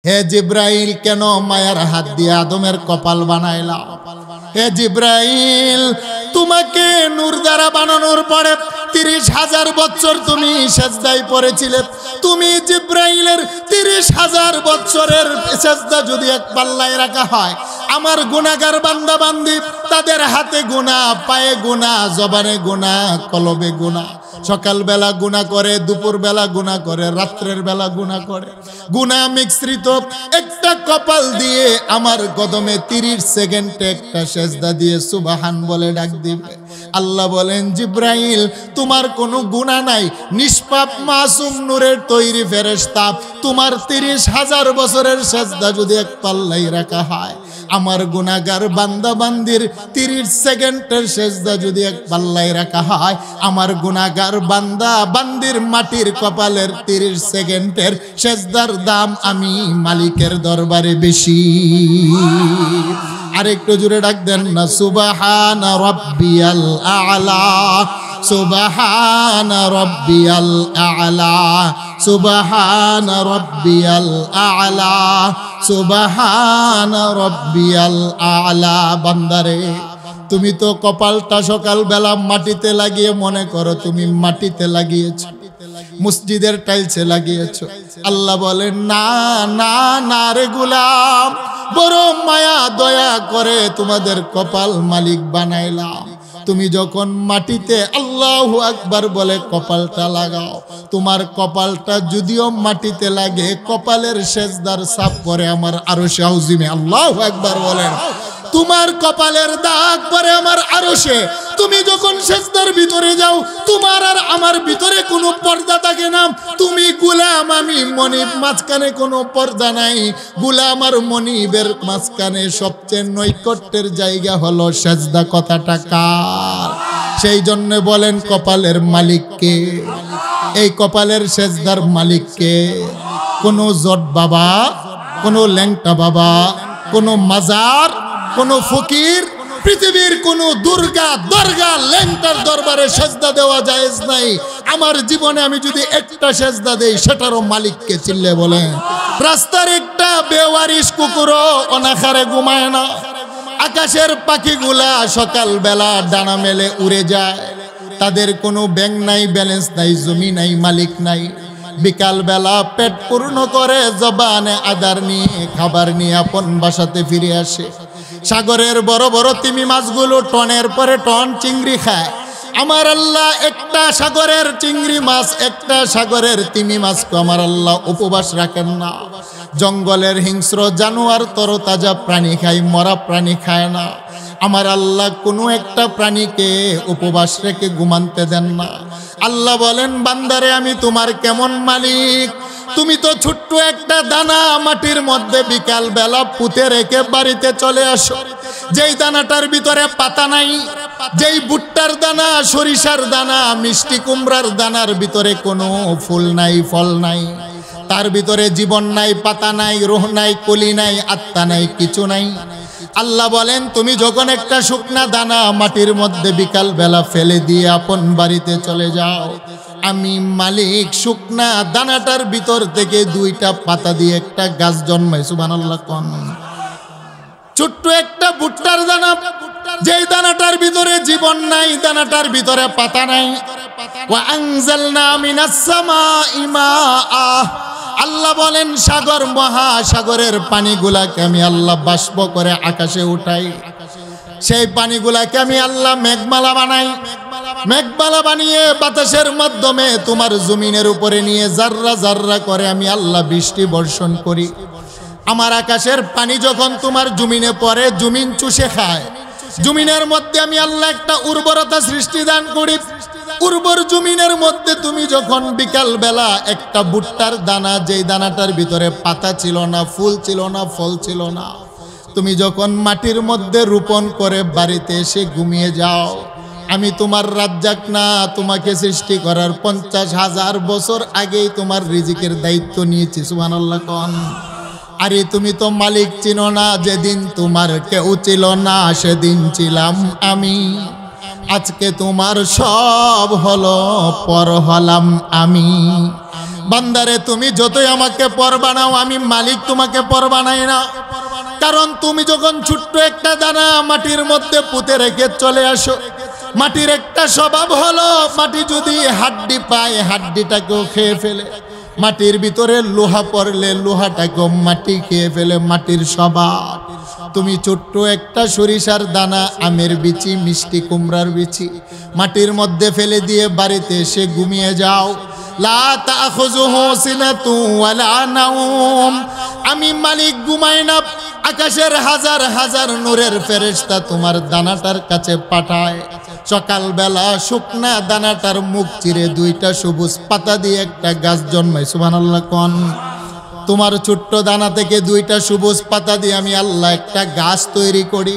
হে জিব্রাইল, কেন মায়ার হাত দিয়ে আদমের কপাল বানাইলা? হে জিব্রাইল, তোমাকে নূর দ্বারা বানানোর পরে 30,000 বছর তুমি সেজদায় পড়েছিলে। তুমি জিব্রাইলের 30,000 বছরের সেজদা যদি এক পাল্লায় রাখা হয়, আমার গুনাহগার বান্দা বান্দি তাদের হাতে গুনাহ, পায়ে গুনাহ, জবানে গুনাহ, কলবে গুনাহ, সকালবেলা গুনাহ করে, দুপুরবেলা গুনাহ করে, রাত্রের বেলা গুনাহ করে, গুনাহ মিশ্রিত একটা কপাল দিয়ে আমার কদমে 30 সেকেন্ডে একটা সেজদা দিয়ে সুবহান বলে ডাক দিবে। আল্লাহ বলেন, জিব্রাইল, তোমার কোনো গুনাহ নাই, নিষ্পাপ মাসুম নূরের তৈরি ফেরেশতা, তোমার 30,000 বছরের সেজদা যদি এক পাল্লায় রাখা হয়, আমার গুনাহগার বান্দা বান্দির 30 সেকেন্ডের সেজদা যদি এক পাল্লায় রাখা হয়, আমার গুনাহগার বান্দা বান্দির মাটির কপালের 30 সেকেন্ডের সেজদার দাম আমি মালিকের দরবারে বেশি। আরেকটু জোরে ডাক দেন না, সুবহানা রাব্বিয়াল আ'লা, সুবহানা রাব্বিয়াল আ'লা, সুবহানা রাব্বিয়াল আ'লা, সুবহানা রাব্বিয়াল আ'লা। বান্দারে, তুমি তো কপালটা সকালবেলা মাটিতে লাগিয়ে মনে করো তুমি মাটিতে লাগিয়েছ, মসজিদের টাইলসে লাগিয়েছ। আল্লাহ বলেন, না না না রে গোলাম, বড় মায়া দয়া করে তোমাদের কপাল মালিক বানাইলাম। তুমি যখন মাটিতে আল্লাহু আকবার বলে কপালটা লাগাও, তোমার কপালটা যদিও মাটিতে লাগে, কপালের সেজদার ছাপ পরে আমার আরশে আযিমে। আল্লাহু আকবার বলেন। তোমার কপালের দাগ পরে আমার আরশে। তুমি যখন সেজদার ভিতরে যাও, তোমার আর আমার ভিতরে কোনো পর্দা থাকে না। তুমি গোলাম, আমি মনিব, মাঝখানে কোনো পর্দা নাই। গোলাম আর মনিবের মাঝখানে সবচেয়ে নৈকট্যের জায়গা হলো সেজদা। কথাটা কার? সেই জন্য বলেন, কপালের মালিককে, এই কপালের সেজদার মালিককে। কোনো জট বাবা, কোনো ল্যাংটা বাবা, কোনো মাজার, কোনো ফকির, পৃথিবীর কোনো দুর্গা, দরগা, ল্যাংটার দরবারে সেজদা দেওয়া জায়েজ নাই। আমার জীবনে আমি যদি একটা সেজদা দেই, সেটারও মালিককে। চিল্লে বলে। রাস্তার একটা বেওয়ারিশ কুকুরও অনাহারে ঘুমায় না। আকাশের পাখিগুলা সকালবেলা ডানা মেলে উড়ে যায়, তাদের কোনো ব্যাংক নাই, ব্যালেন্স নাই, জমি নাই, মালিক নাই। বিকালবেলা পেট পূর্ণ করে জবানে আদার নিয়ে, খাবার নিয়ে আপন বাসাতে ফিরে আসে। সাগরের বড় বড় তিমি মাছগুলো টনের পরে টন চিংড়ি খায়। আমার আল্লাহ একটা সাগরের চিংড়ি মাছ, একটা সাগরের তিমি মাছকে আমার আল্লাহ উপবাস রাখেন না। জঙ্গলের হিংস্র জানোয়ার তরতাজা প্রাণী খায়, মরা প্রাণী খায় না। আমার আল্লাহ কোনো একটা প্রাণীকে উপবাস রেখে ঘুমাতে দেন না। আল্লাহ বলেন, বান্দারে, আমি তোমার কেমন মালিক? তুমি তো ছোট্ট একটা দানা মাটির মধ্যে বিকাল বেলা পুঁতে রেখে বাড়িতে চলে আসো। যেই দানাটার ভিতরে পাতা নাই, যেই ভুট্টার দানা, সরিষার দানা, মিষ্টি কুমড়ার দানার ভিতরে কোনো ফুল নাই, ফল নাই, তার ভিতরে জীবন নাই, পাতা নাই, রূহ নাই, কলি নাই, আত্মা নাই, কিছু নাই। আল্লাহ বলেন, তুমি যখন একটা শুকনা দানা মাটির মধ্যে বিকাল বেলা ফেলে দিয়ে আপন বাড়িতে চলে যাও, আমি মালিক শুকনা দানাটার ভিতর থেকে 2টা পাতা দিয়ে একটা গাছ জন্মায়। সুবহানাল্লাহ। কোন ছোট্ট একটা ভুট্টার দানা, যেই দানাটার ভিতরে জীবন নাই, দানাটার ভিতরে পাতা নাই। ওয়া আনজালনা মিনাস সামাই মাআ। আল্লাহ বলেন, সাগর, মহাসাগরের পানিগুলাকে আমি আল্লাহ বাষ্প করে আকাশে উঠাই। সেই পানিগুলাকে আমি আল্লাহ মেঘমালা বানাই। মেঘমালা বানিয়ে বাতাসের মাধ্যমে তোমার জমিনের উপরে নিয়ে জাররা জাররা করে আমি আল্লাহ বৃষ্টি বর্ষণ করি। আমার আকাশের পানি যখন তোমার জমিনে পড়ে, জমিন চুষে খায়। জমিনের মধ্যে আমি আল্লাহ একটা উর্বরতা সৃষ্টি দান করি। উর্বর জমিনের মধ্যে তুমি যখন বিকাল বেলা একটা ভুট্টার দানা, যেই দানাটার ভিতরে পাতা ছিল না, ফুল ছিল না, ফল ছিল না, তুমি যখন মাটির মধ্যে রোপণ করে বাড়িতে এসে ঘুমিয়ে যাও, আমি তোমার রাজ্জাক না, তোমাকে সৃষ্টি করার 50,000 বছর আগেই তোমার রিজিকের দায়িত্ব নিয়েছি। সুবহানাল্লাহ। কোন আরে তুমি তো মালিক চিনো না। যেদিন তোমার কেউ ছিল না, সেদিন ছিলাম আমি। আজকে তোমার সব হলো, পর হলাম আমি। বান্দারে তুমি যতই আমাকে পর বানাও, আমি মালিক তোমাকে পর বানাই না। কারণ তুমি যখন ছোট্ট একটা দানা মাটির মধ্যে পুঁতে রেখে চলে আসো, মাটির একটা স্বভাব হলো মাটি যদি হাড্ডি পায় হাড্ডিটাকেও খেয়ে ফেলে, মাটির ভিতরে লোহা পড়লে লোহাটাকেও মাটি খেয়ে ফেলে, মাটির স্বভাব। তুমি ছোট্ট একটা সরিষার দানা, আমের বিচি, মিষ্টি কুমড়ার বিচি মাটির মধ্যে ফেলে দিয়ে বাড়িতে এসে ঘুমিয়ে যাও। লা তাখুযুহু সিনাতু ওয়ালা নাওম, আমি মালিক ঘুমাই না। আকাশের হাজার হাজার নূরের ফেরেশতা তোমার দানাটার কাছে পাঠায়। সকালবেলা শুকনা দানাটার মুখ চিরে দুইটা সবুজ পাতা দিয়ে একটা গাছ জন্মায়। সুবহানাল্লাহ কোন। তোমার ছোট্ট দানা থেকে দুইটা সবুজ পাতা দিয়ে আমি আল্লাহ একটা গাছ তৈরি করি।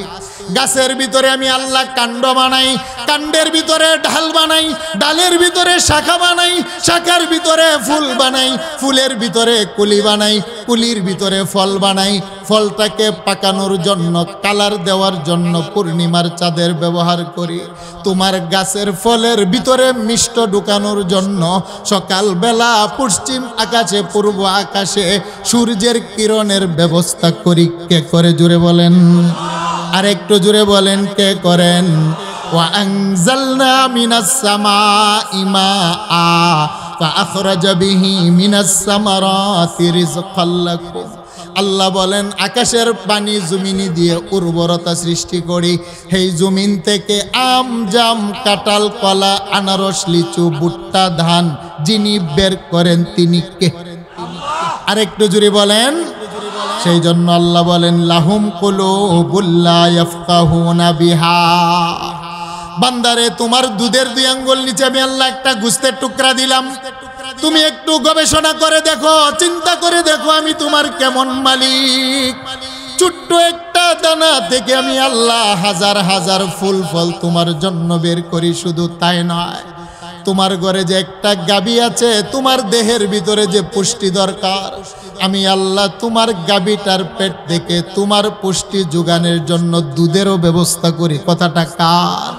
গাছের ভিতরে আমি আল্লাহ কাণ্ড বানাই, কাণ্ডের ভিতরে ঢাল বানাই, ডালের ভিতরে শাখা বানাই, শাখার ভিতরে ফুল বানাই, ফুলের ভিতরে কুলি বানাই, কুলির ভিতরে ফল বানাই, ফলটাকে পাকানোর জন্য, কালার দেওয়ার জন্য পূর্ণিমার চাঁদের ব্যবহার করি। তোমার গাছের ফলের ভিতরে মিষ্ট ঢুকানোর জন্য সকালবেলা পশ্চিম আকাশে, পূর্ব আকাশে সূর্যের কিরণের ব্যবস্থা করি। কে করে জুড়ে বলেন? আর একটু জুড়ে বলেন কে করেন? ওয়া আনজালনা মিনাস সামাই মাআ ফাআখরাজা বিহি মিনাস সামারাতি রিজকাল লাকুম। আল্লাহ বলেন আকাশের পানি জমিনি দিয়ে উর্বরতা সৃষ্টি করি। সেই জমিন থেকে আম, জাম, কাঁঠাল, কলা, আনারস, লিচু, ভুট্টা, ধান যিনি বের করেন তিনি কে? আর একটু জুড়ে বলেন। সেই জন্য আল্লাহ বলেন লাহুম কুলুবুল লা ইয়াফকাহুনা বিহা। বান্দারে তোমার দুধের দুই আঙ্গুল নিচে আমি আল্লাহ একটা গোশতের টুকরা দিলাম। তুমি একটু গবেষণা করে দেখো, চিন্তা করে দেখো আমি তোমার কেমন মালিক। ছোট্ট একটা দানা থেকে আমি আল্লাহ হাজার হাজার ফুল ফল তোমার জন্য বের করি। শুধু তাই নয়, তোমার ঘরে যে একটা গাবি আছে, তোমার দেহের ভিতরে যে পুষ্টি দরকার, আমি আল্লাহ তোমার গাবিটার পেট থেকে তোমার পুষ্টি যোগানের জন্য দুধেরও ব্যবস্থা করি। কথাটা কার?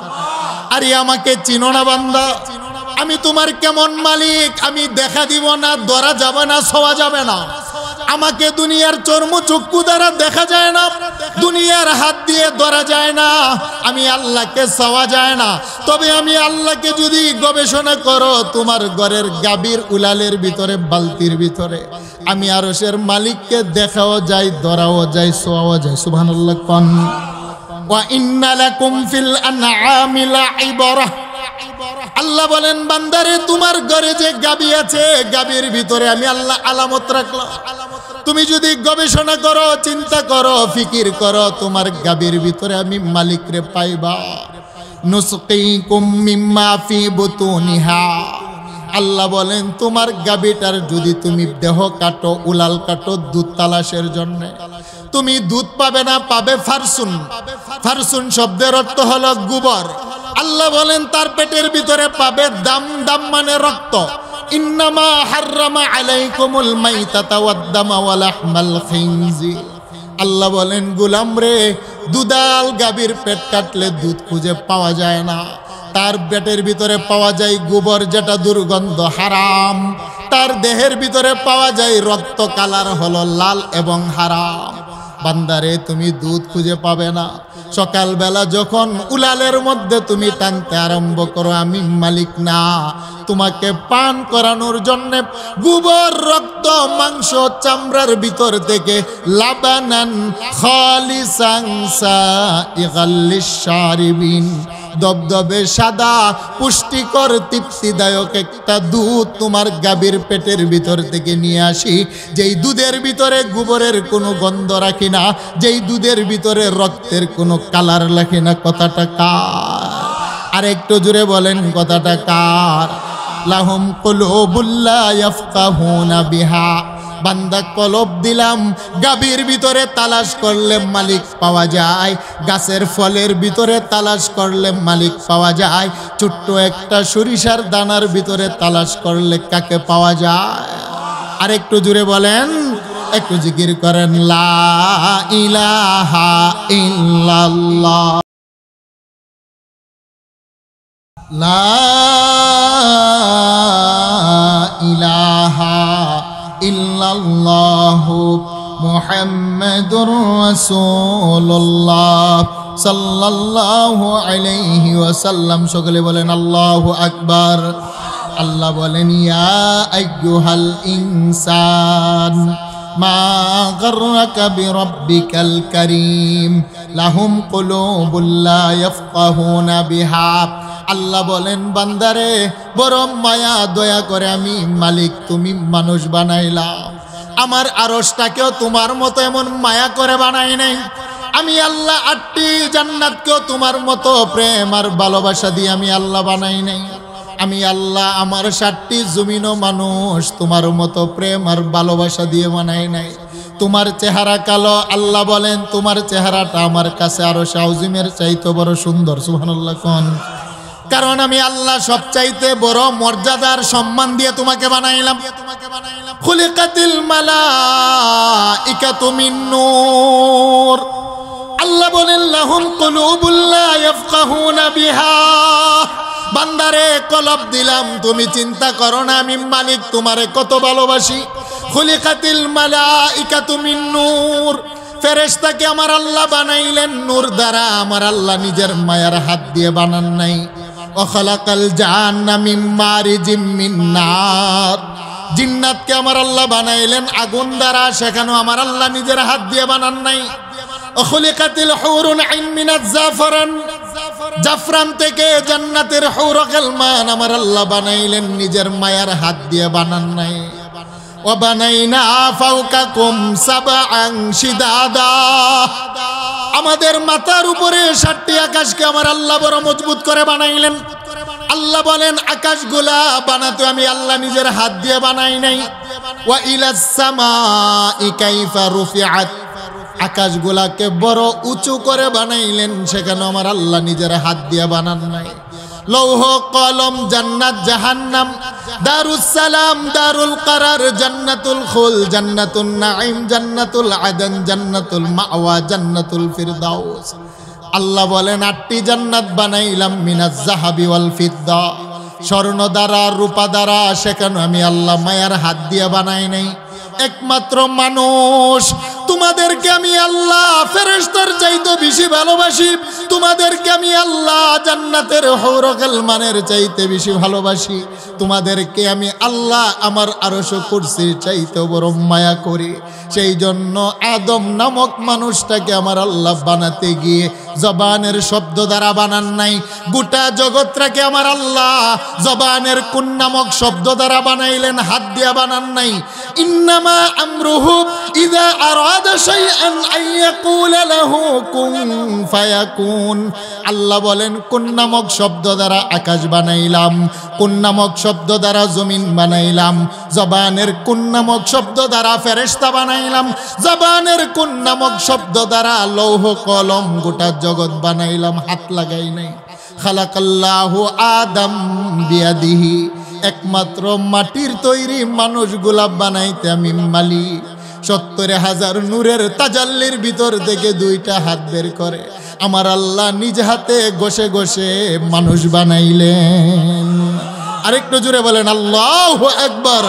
আরে আমাকে চিনো না বান্দা? আমি তোমার কেমন মালিক আমি দেখা দিব না, ধরা যাবে না, ছোঁয়া যাবে না। আমাকে দুনিয়ার চর্মচক্ষু দ্বারা দেখা যায় না, দুনিয়ার হাত দিয়ে ধরা যায় না, আমি আল্লাহকে ছোঁয়া যায় না। তবে আমি আল্লাহকে যদি গবেষণা করো, তোমার ঘরের গাভীর উলালের ভিতরে, বালতির ভিতরে আমি আরশের মালিককে দেখাও যায়, ধরাও যায়, ছোঁয়াও যায়। সুবহানাল্লাহ কোন। ওয়া ইন্না লাকুম ফিল আনআমি লাইবরা। আল্লাহ বলেন বান্দারে তোমার ঘরে যে গাবি আছে, গাবির ভিতরে আমি আল্লাহ আলামত রাখলাম। তুমি যদি গবেষণা করো, চিন্তা করো, ফিকির করো, তোমার গাবির ভিতরে আমি মালিক রে পাইবা। নুসকিকুম মিম্মা ফি বুতুনিহা। আল্লাহ বলেন তোমার গাবিটার যদি তুমি দেহ কাটো, উলাল কাটো দুধ তালাশের জন্য, তুমি দুধ পাবে না, পাবে ফারসুন। ফারসুন শব্দের অর্থ হলো গোবর। আল্লাহ বলেন তার পেটের ভিতরে পাবে দাম। দাম মানে রক্ত। ইন্নামা হাররামা আলাইকুমুল মাইতাতা ওয়াদ-দামা ওয়া লাহমাল খিনজির। আল্লাহ বলেন গোলাম রে, দুধাল গাভীর পেট কাটলে দুধ খুঁজে পাওয়া যায় না, তার পেটের ভিতরে পাওয়া যায় গোবর যেটা দুর্গন্ধ হারাম, তার দেহের ভিতরে পাওয়া যায় রক্ত, কালার হলো লাল এবং হারাম। বান্দারে তুমি দুধ খুঁজে পাবে না। সকালবেলা যখন উলালের মধ্যে তুমি টানতে আরম্ভ করো, আমি মালিক না, তোমাকে পান করানোর জন্য গোবর, রক্ত, মাংস, চামড়ার ভিতর থেকে লাবানান খালিসান সাইগাল লিশ-শারিবিন, দবদবে সাদা পুষ্টিকর তৃপ্তিদায়ক একটা দুধ তোমার গাভীর পেটের ভিতর থেকে নিয়ে আসি, যেই দুধের ভিতরে গোবরের কোনো গন্ধ রাখি না, যেই দুধের ভিতরে রক্তের কোনো কালার রাখি না। কথাটা কার? আর একটু জোরে বলেন কথাটা কার? লাহুম কুলুবুল লা ইয়াফকাহুনা বিহা। বান্দা কলব দিলাম, গাভীর ভিতরে তালাশ করলে মালিক পাওয়া যায়, গাছের ফলের ভিতরে তালাশ করলে মালিক পাওয়া যায়, ছোট্ট একটা সরিষার দানার ভিতরে তালাশ করলে কাকে পাওয়া যায়? আর একটু জুড়ে বলেন, একটু জিকির করেন লা ইলাহা ইল্লাল্লাহ, লা ইলাহা ইল্লাল্লাহু মুহাম্মাদুর রাসূলুল্লাহ সাল্লাল্লাহু আলাইহি ওয়াসাল্লাম। সকলে বলেন আল্লাহু আকবার। আল্লাহ বলেন ইয়া আইয়ুহাল ইনসান মা গাররাকা বিরাব্বিকাল কারীম লাহুম কুলুবুল লা ইয়াফকাহুনা বিহা। আল্লাহ বলেন বান্দারে বড় মায়া দয়া করে আমি মালিক তুমি মানুষ বানাইলা, আমার আরশটাকেও তোমার মতো এমন মায়া করে বানাই নাই। আমি আল্লাহ 8টি জান্নাতকেও তোমার মতো প্রেম আর ভালোবাসা দিয়ে আমি আল্লাহ বানাই নাই। আমি আল্লাহ আমার 7টি জমিনও মানুষ তোমার মতো প্রেম আর ভালোবাসা দিয়ে বানাই নাই। তোমার চেহারা কালো, আল্লাহ বলেন তোমার চেহারাটা আমার কাছে আরো শাউজিমের চাইতে বড় সুন্দর। সুবহানাল্লাহ কোন, কারণ আমি আল্লাহ সবচাইতে বড় মর্যাদার সম্মান দিয়ে তোমাকে বানাইলাম। খুলিকাতিল মালাইকাতু মিন নূর। আল্লাহ বলেন লাহুম কুলুবুল লা ইয়াফকাহুনা বিহা। বান্দারে কলব দিলাম, তুমি চিন্তা করো না আমি মালিক তোমারে কত ভালোবাসি। খুলিকাতিল মালাইকাতু মিন নূর। ফেরেশতাকে আমার আল্লাহ বানাইলেন নূর দ্বারা, আমার আল্লাহ নিজের মায়ার হাত দিয়ে বানান নাই। ওয়া খালাকাল জান্না মিন মারিজিম মিন নার। জিন্নাতকে আমার আল্লাহ বানাইলেন আগুন দ্বারা, সেখানেও আমার আল্লাহ নিজের হাত দিয়ে বানান নাই। ওয়া খুলিকাতিল হুরুন আইন মিনাজ জাফরান। জাফরান থেকে জান্নাতের হুরুল গিলমান আমার আল্লাহ বানাইলেন নিজের মায়ার হাত দিয়ে বানান নাই। ওয়া বানাইনা ফাওকাকুম সাবআন শিদাদা। আমাদের মাথার উপরে 7টি আকাশকে আমার আল্লাহ বড় মজবুত করে বানাইলেন। আল্লাহ বলেন আকাশগুলা বানাতে আমি আল্লাহ নিজের হাত দিয়ে বানাই নাই। ওয়া ইলাস সামাই কাইফা রুফিআত। আকাশগুলাকে বড় উঁচু করে বানাইলেন, সেখানে আমার আল্লাহ নিজের হাত দিয়ে বানান নাই। লৌহ কলম জান্নাত জাহান্নাম, দারুস সালাম দারুল কারার, জান্নাতুল খুল জান্নাতুন নাঈম, জান্নাতুল আদন জান্নাতুল মাওয়া, জান্নাতুল ফিরদাউস। আল্লাহ বলেন 8টি জান্নাত বানাইলাম মিনাজ যাহাবি ওয়াল ফিদ্দা। স্বর্ণ দ্বারা রূপা দ্বারা, সেখানে আমি আল্লাহ মায়ার হাত দিয়ে বানাই নাই। একমাত্র মানুষ তোমাদেরকে আমি আল্লাহ ফেরেশতার চাইতে বেশি ভালোবাসি। তোমাদেরকে আমি আল্লাহ জান্নাতের হুরুল গিলমানের চাইতে বেশি ভালোবাসি। তোমাদেরকে আমি আল্লাহ আমার আরশ কুরসির চাইতে বড় মায়া করি। সেই জন্য আদম নামক মানুষটাকে আমার আল্লাহ বানাতে গিয়ে জবানের শব্দ দ্বারা বানান নাই। গোটা জগৎটাকে আমার আল্লাহ জবানের কুন নামক শব্দ দ্বারা বানাইলেন, হাত দিয়া বানান নাই। ইন্নামা আমরুহু ইযা আরাদা শাইআন আন ইয়াকুলা লাহু কুন ফায়াকুন। আল্লাহ বলেন কুন নামক শব্দ দ্বারা আকাশ বানাইলাম, কুন নামক শব্দ দ্বারা জমিন বানাইলাম, জবানের কুন নামক শব্দ দ্বারা ফেরেশতা বানাইলাম, জবানের কুন নামক শব্দ দ্বারা লৌহ কলম গোটা জগৎ বানাইলাম, হাত লাগাই নাই। খালাকাল্লাহু আদম বিয়াদিহি। একমাত্র মাটির তৈরি মানুষগুলা বানাইতে আমি মালিক। 70,000 নূরের তাজাল্লির ভিতর থেকে 2টা হাত বের করে আমার আল্লাহ নিজ হাতে ঘষে ঘষে মানুষ বানাইলেন। আরেকটু জোরে বলেন আল্লাহু আকবার।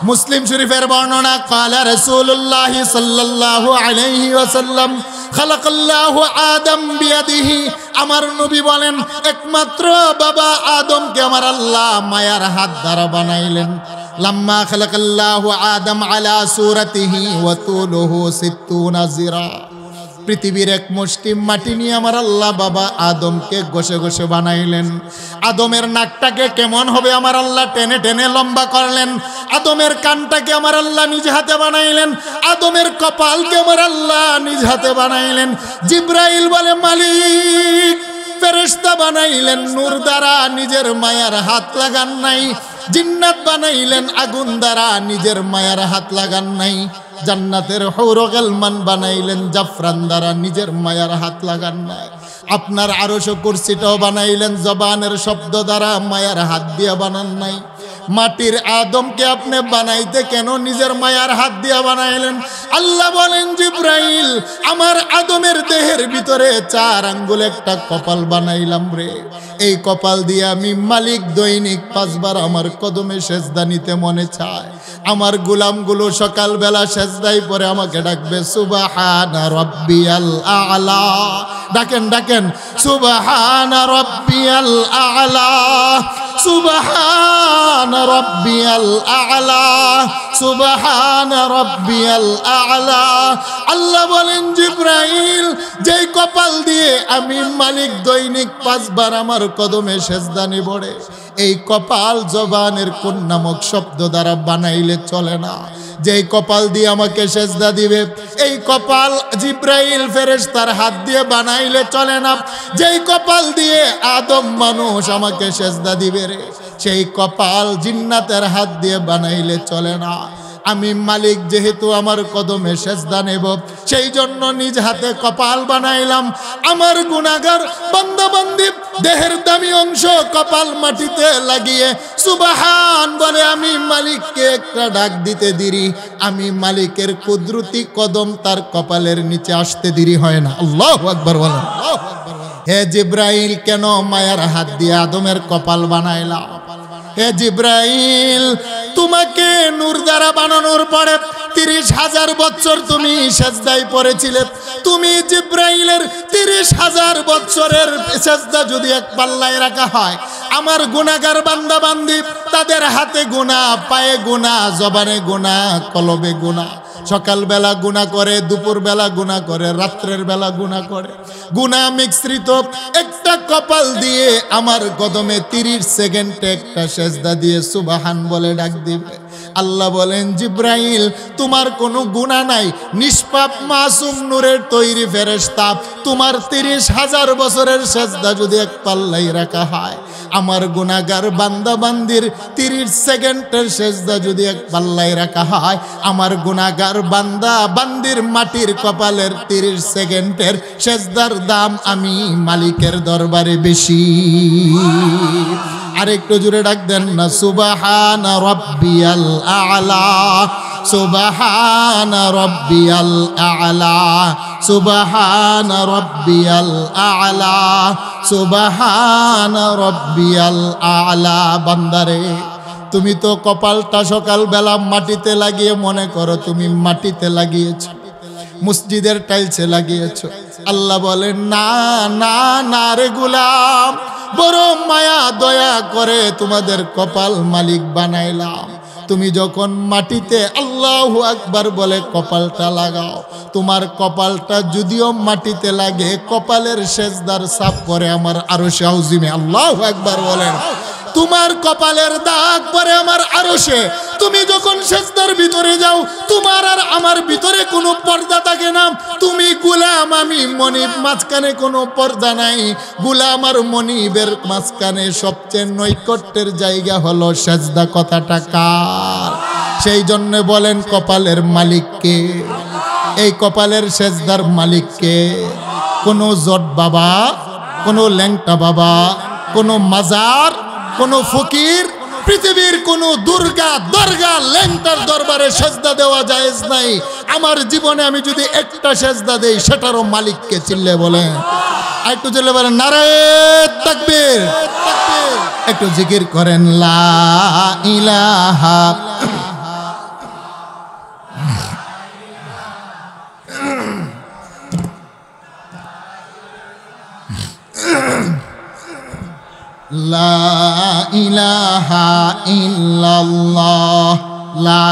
মুসলিম শরীফের বর্ণনা, কালা রাসূলুল্লাহ সাল্লাল্লাহু আলাইহি ওয়াসাল্লাম খালাকাল্লাহু আদম বিয়াদিহি। আমার নবী বলেন একমাত্র বাবা আদমকে আমার আল্লাহ মায়ার হাত দ্বারা বানাইলেন। লাম্মা খালাকাল্লাহু আদম আলা সূরাতিহি ওয়া তুলুহু 60 জিরা। পৃথিবীর এক মুষ্টি মাটি নিয়ে আমার আল্লাহ বাবা আদমকে ঘষে ঘষে বানাইলেন। আদমের নাকটাকে কেমন হবে আমার আল্লাহ টেনে টেনে লম্বা করলেন। আদমের কানটাকে আমার আল্লাহ নিজ হাতে বানাইলেন। আদমের কপালকে আমার আল্লাহ নিজ হাতে বানাইলেন। জিব্রাইল বলে মালিক, ফেরেশতা বানাইলেন নূর দ্বারা, নিজের মায়ার হাত লাগান নাই। জিন্নাত বানাইলেন আগুন দ্বারা, নিজের মায়ার হাত লাগান নাই। জান্নাতের হুরুল গিলমান বানাইলেন জাফরান দ্বারা, নিজের মায়ার হাত লাগান নাই। আপনার আরশ কুরসিটাও বানাইলেন জবানের শব্দ দ্বারা, মায়ার হাত দিয়ে বানান নাই। মাটির আদমকে আপনি বানাইতে কেন নিজের মায়ার হাত দিয়া বানাইলেন? আল্লাহ বলেন জিব্রাইল, আমার আদমের দেহের ভিতরে 4 আঙ্গুল একটা কপাল বানাইলাম রে। এই কপাল দিয়ে আমি মালিক দৈনিক 5 বার আমার কদমে সেজদা নিতে মনে চায়। আমার গোলামগুলো সকালবেলা সেজদায় পরে আমাকে ডাকবে সুবহানা রাব্বিয়াল আ'লা। ডাকেন ডাকেন, সুবহানা রাব্বিয়াল আ'লা, সুবহানা রাব্বিয়াল আ'লা, সুবহানা রাব্বিয়াল আ'লা। আল্লাহ বলেন জিব্রাইল, যেই কপাল দিয়ে আমি মালিক দৈনিক 5 বার আমার কদমে সেজদা নিব রে, এই কপাল জবানের কোন নামক শব্দ দ্বারা বানাইলে চলে না। যেই কপাল দিয়ে আমাকে সেজদা দিবে, এই কপাল জিব্রাইল ফেরেশতার হাত দিয়ে বানাইলে চলে না। যেই কপাল দিয়ে আদম মানুষ আমাকে সেজদা দিবে রে, সেই কপাল জিন্নাতের হাত দিয়ে বানাইলে চলে না। আমি মালিক যেহেতু আমার কদমে সেজদা নেব, সেই জন্য নিজ হাতে কপাল বানাইলাম। আমার গুনাহগার বান্দা বান্দি দেহের দামি অংশ কপাল মাটিতে লাগিয়ে সুবহান বলে আমি মালিককে একটা ডাক দিতে দেরি, আমি মালিকের কুদরতি কদম তার কপালের নিচে আসতে দেরি হয় না। আল্লাহু আকবার বলেন। হে জিব্রাইল, কেন মায়ার হাত দিয়ে আদমের কপাল বানাইলা? হে জিব্রাইল, তোমাকে নূর দ্বারা বানানোর পরে 30,000 বছর তুমি সেজদায় পড়েছিলে। তুমি জিব্রাইলের 30,000 বছরের সেজদা যদি এক পাল্লায় রাখা হয়, আমার গুনাহগার বান্দা বান্দি তাদের হাতে গুনাহ, পায়ে গুনাহ, জবানে গুনাহ, কলবে গুনাহ, সকালবেলা গুনাহ করে, দুপুরবেলা গুনাহ করে, রাত্রের বেলা গুনাহ করে, গুনাহ মিশ্রিত একটা কপাল দিয়ে আমার কদমে 30 সেকেন্ডে একটা সেজদা দিয়ে সুবহান বলে ডাক দিবে। আল্লাহ বলেন জিব্রাইল, তোমার কোনো গুনাহ নাই, নিষ্পাপ মাসুম নূরের তৈরি ফেরেশতা, তোমার 30,000 বছরের সেজদা যদি এক পাল্লায় রাখা হয়, আমার গুনাহগার বান্দা বান্দির 30 সেকেন্ডের সেজদা যদি এক পাল্লায় রাখা হয়, আমার গুনাহগার বান্দা বান্দির মাটির কপালের 30 সেকেন্ডের সেজদার দাম আমি মালিকের দরবারে বেশি। আরেকটু জোরে ডাক দেন না, সুবহানা রাব্বিয়াল আ'লা, সুবহানা রাব্বিয়াল আ'লা, সুবহানা রাব্বিয়াল আ'লা, সুবহানা রাব্বিয়াল আ'লা। বান্দারে, তুমি তো কপালটা সকালবেলা মাটিতে লাগিয়ে মনে করো তুমি মাটিতে লাগিয়েছো, মসজিদের টাইলসে লাগিয়েছো। আল্লাহ বলেন না না না রে গোলাম, বড় মায়া দয়া করে তোমাদের কপাল মালিক বানাইলাম। তুমি যখন মাটিতে আল্লাহু আকবার বলে কপালটা লাগাও, তোমার কপালটা যদিও মাটিতে লাগে, কপালের সেজদার ছাপ পরে আমার আরশে আযিমে। আল্লাহু আকবার বলেন। তোমার কপালের দাগ পরে আমার আরশে। তুমি যখন সেজদার ভিতরে যাও, তোমার আর আমার ভিতরে কোনো পর্দা থাকে না। তুমি গোলাম, আমি মনিব, মাঝখানে কোনো পর্দা নাই। গোলাম আর মনিবের মাঝখানে সবচেয়ে নৈকট্যের জায়গা হলো সেজদা। কথাটা কার? সেই জন্য বলেন কপালের মালিককে, এই কপালের সেজদার মালিককে। কোনো জট বাবা, কোনো ল্যাংটা বাবা, কোনো মাজার, কোনো ফকির, পৃথিবীর কোনো দুর্গা, দরগা, ল্যাংটার দরবারে সেজদা দেওয়া জায়েজ নাই। আমার জীবনে আমি যদি একটা সেজদা দেই, সেটারও মালিককে। চিল্লে বলেন, একটু চিল্লে বলেন নারায়ে তাকবীর। একটু জিকির করেন লা ইলাহা লা ইলাহা ইল্লাল্লাহ, লা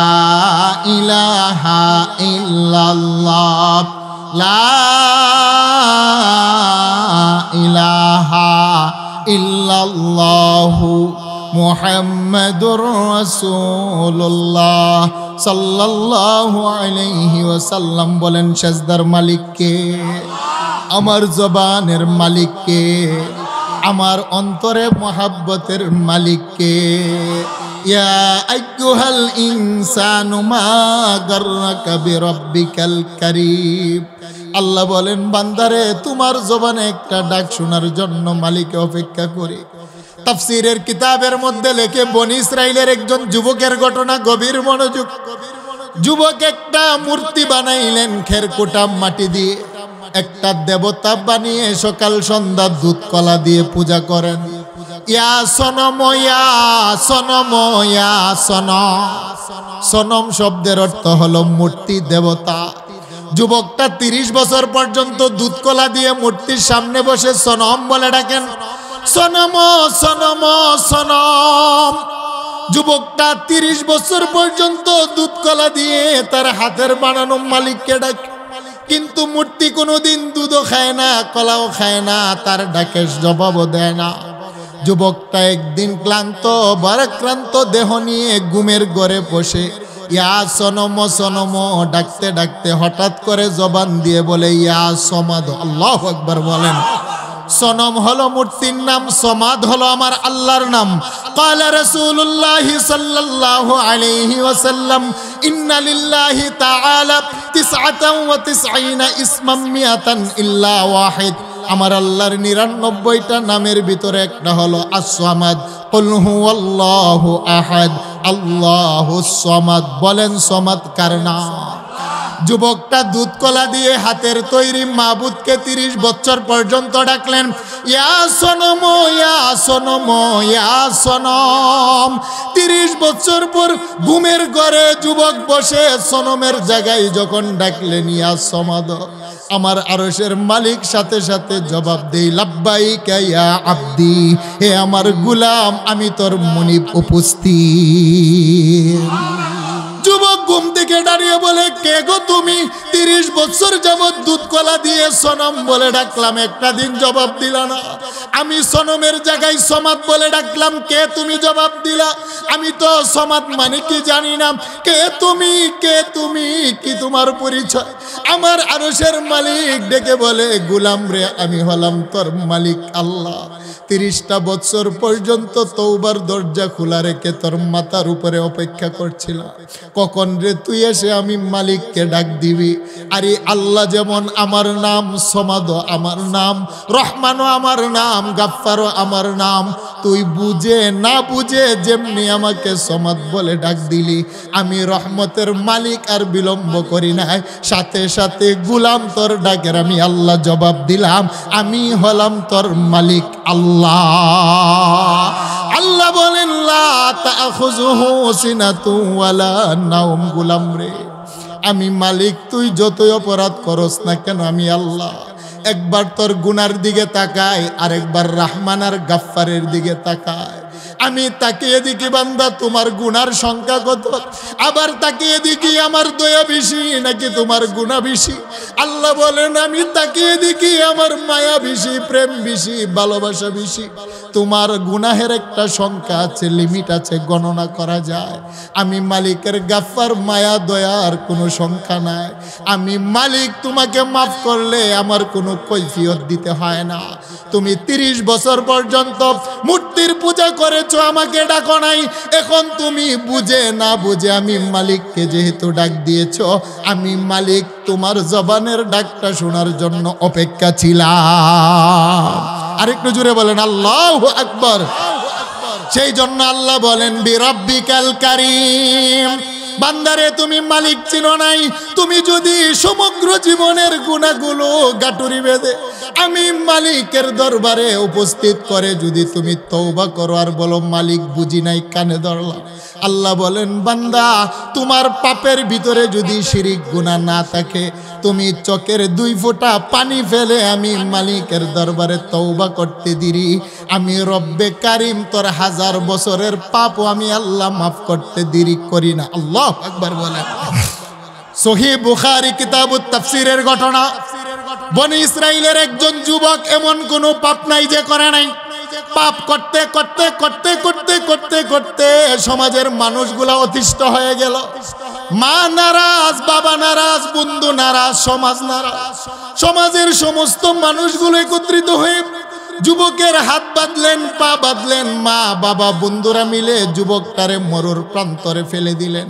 ইলাহা ইল্লাল্লাহ, লা ইলাহা ইল্লাল্লাহু মুহাম্মাদুর রাসূলুল্লাহ সাল্লাল্লাহু আলাইহি ওয়াসাল্লাম। বলেন সেজদার মালিককে, আমার জবানের মালিককে, আমার অন্তরে মহাব্বতের মালিককে। ইয়া আইয়ুহাল ইনসানু মা গাররাকা বিরাব্বিকাল কারীম। আল্লাহ বলেন বান্দারে, তোমার জবানে একটা ডাক শোনার জন্য মালিক অপেক্ষা করে। তাফসীরের কিতাবের মধ্যে লেখে বনি ইসরাইলের একজন যুবকের ঘটনা, গভীর মনোযোগ। যুবক একটা মূর্তি বানাইলেন খেরকুটা মাটি দিয়ে, একটা দেবতা বানিয়ে সকাল সন্ধ্যা দুধ কলা দিয়ে পূজা করেন। ইয়া সনম, ইয়া সনম, ইয়া সনম। সনম শব্দের অর্থ হলো মূর্তি, দেবতা। যুবকটা 30 বছর পর্যন্ত দুধ কলা দিয়ে মূর্তির সামনে বসে সনম বলে ডাকেন, সনম, সনম, সনম। যুবকটা 30 বছর পর্যন্ত দুধ কলা দিয়ে তার হাতের বানানো মালিককে ডাকে, কিন্তু মূর্তি কোনোদিন দুধও খায় না, কলাও খায় না, তার ডাকে জবাবও দেয় না। যুবকটা একদিন ক্লান্ত, ভারাক্রান্ত দেহ নিয়ে ঘুমের ঘরে বসে ইয়া সনম, সনম ডাকতে ডাকতে হঠাৎ করে জবান দিয়ে বলে ইয়া সমাদ। আল্লাহু আকবার বলেন। সনম হলো মূর্তির নাম, সমাদ হলো আমার আল্লাহর নাম। ক্বালা রাসূলুল্লাহি সাল্লাল্লাহু আলাইহি ওয়াসাল্লাম ইন্না লিল্লাহি তাআলা 99 ইসমান মিয়াতান ইল্লা ওয়াহিদ। আমার আল্লাহর 99টা নামের ভিতরে একটা হলো আস-সামাদ। কুল হুয়াল্লাহু আহাদ আল্লাহুস সামাদ। বলেন সমাদ কার নাম? যুবকটা দুধ কলা দিয়ে হাতের তৈরি মাবুদকে 30 বছর পর্যন্ত ডাকলেন, ইয়া সনম, ইয়া সনম, ইয়া সনম। 30 বছর পর ঘুমের ঘরে যুবক বসে সনমের জায়গায় যখন ডাকলেন ইয়া সমাদ, আমার আরশের মালিক সাথে সাথে জবাব দেই, লাব্বাইকা ইয়া আব্দি, হে আমার গোলাম, আমি তোর মুনিব উপস্থিত। যুবক ঘুম থেকে দাঁড়িয়ে বলে, কে গো তুমি? 30 বছর যাবৎ দুধ কলা দিয়ে সনম বলে ডাকলাম, একটা দিন জবাব দিলা না। আমি সনমের জায়গায় সমাদ বলে ডাকলাম, কে তুমি? জবাব দিলা। আমি তো সমাদ মানে কি জানি না। কে তুমি? কে তুমি? কি তোমার পরিচয়? আমার আরশের মালিক ডেকে বলে, গোলাম রে, আমি হলাম তোর মালিক আল্লাহ। 30টা বছর পর্যন্ত তওবার দরজা খোলা রেখে তোর মাথার উপরে অপেক্ষা করছিলাম, কখন রে তুই এসে আমি মালিককে ডাক দিবি। আরে আল্লাহ যেমন আমার নাম, সমাদও আমার নাম, রহমানও আমার নাম, গাফফারও আমার নাম। তুই বুঝে না বুঝে যেমনি আমাকে সমাদ বলে ডাক দিলি, আমি রহমতের মালিক আর বিলম্ব করি নাই, সাথে সাথে গোলাম তোর ডাকের আমি আল্লাহ জবাব দিলাম, আমি হলাম তোর মালিক আল্লাহ। আল্লাহ বলেন, লা তাখুযুহু সিনাতু ওয়ালা নাওম। গোলাম রে, আমি মালিক, তুই যতই অপরাধ করস না কেন আমি আল্লাহ। একবার তোর গুনার দিকে তাকাই, আরেকবার রহমান আর গাফফারের দিকে তাকাই। আমি তাকিয়ে দেখি বান্দা তোমার গুনার সংখ্যা কত, আবার তাকিয়ে দেখি আমার দয়া বেশি নাকি তোমার গুনাহ বেশি। আল্লাহ বলেন, আমি তাকিয়ে দেখি আমার মায়া বেশি, প্রেম বেশি, ভালোবাসা বেশি। তোমার গুনাহের একটা সংখ্যা আছে, লিমিট আছে, গণনা করা যায়। আমি মালিকের গাফফার, মায়া দয়ার কোনো সংখ্যা নাই। আমি মালিক, তোমাকে মাফ করলে আমার কোনো কৈফিয়ত দিতে হয় না। তুমি 30 বছর পর্যন্ত মূর্তির পূজা করেছো, আমাকে ডাকো নাই। এখন তুমি বুঝে না বুঝে আমি মালিককে যেহেতু ডাক দিয়েছো, আমি মালিক তোমার জবানের ডাকটা শোনার জন্য অপেক্ষা ছিলাম। আরেকটু জোরে বলেন আল্লাহু আকবার। সেই জন্য আল্লাহ বলেন, বিরাব্বিকাল কারীম। বান্দারে, তুমি মালিক চিনো নাই। তুমি যদি সমগ্র জীবনের গুনাহগুলো গাটুরি বেঁধে আমি মালিকের দরবারে উপস্থিত করে যদি তুমি তওবা করো আর বলো মালিক বুঝি নাই, কানে ধরলাম, আল্লাহ বলেন, বান্দা তোমার পাপের ভিতরে যদি শিরিক গুনাহ না থাকে, তুমি চোখের 2 ফোঁটা পানি ফেলে আমি মালিকের দরবারে তওবা করতে দিরি, আমি রব্বে কারিম তোর 1000 বছরের পাপও আমি আল্লাহ মাফ করতে দেরি করি না। আল্লাহু আকবার বলেন। সহিহ বুখারী কিতাবুত তাফসীরের ঘটনা। বনি ইসরাইলের একজন যুবক এমন কোনো পাপ নাই যে করে নাই। পাপ করতে করতে করতে করতে করতে করতে সমাজের মানুষগুলা অতিষ্ঠ হয়ে গেল। মা নারাজ, বাবা নারাজ, বন্ধু নারাজ, সমাজ নারাজ। সমাজের সমস্ত মানুষগুলো একত্রিত হয়ে যুবকের হাত বাঁধলেন, পা বাঁধলেন। মা বাবা বন্ধুরা মিলে যুবকটারে মরুর প্রান্তরে ফেলে দিলেন।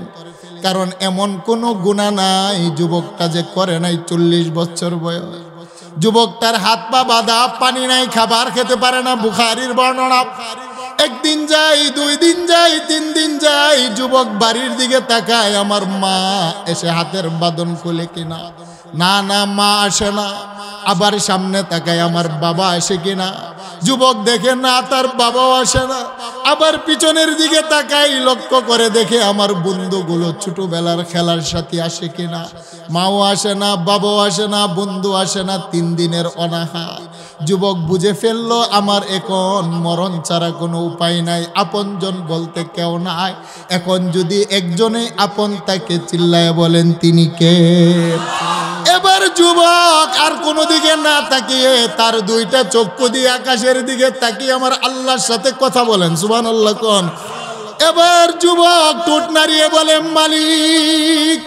কারণ এমন কোনো গুনাহ নাই যুবকটা যে করে নাই। 40 বছর বয়স, যুবকটার হাত পা বাঁধা, পানি নাই, খাবার খেতে পারে না। বুখারীর বর্ণনা। একদিন যাই, 2 দিন যাই, 3 দিন যাই, যুবক বাড়ির দিকে তাকায়, আমার মা এসে হাতের বাঁধন খুলে কিনা, না না মা আসে না। আবার সামনে তাকায়, আমার বাবা আসে কিনা, যুবক দেখে না তার বাবাও আসে না। আবার পিছনের দিকে তাকাই, লক্ষ্য করে দেখে আমার বন্ধুগুলো ছোটবেলার খেলার সাথী আসে কিনা, মাও আসে না, বাবাও আসে না, বন্ধু আসে না। 3 দিনের অনাহা। যুবক বুঝে ফেললো আমার এখন মরণ ছাড়া কোনো উপায় নাই, আপনজন বলতে কেউ নাই। এখন যদি একজনেই আপন তাকে চিল্লায় বলেন তিনি কে? এবার যুবক আর কোনো দিকে না তাকিয়ে তার 2টা চক্ষু দিয়ে আকাশের দিকে তাকিয়ে আমার আল্লাহর সাথে কথা বলেন, সুবহানাল্লাহ কোন। এবার যুবক ঠোঁট নাড়িয়ে বলে, মালিক,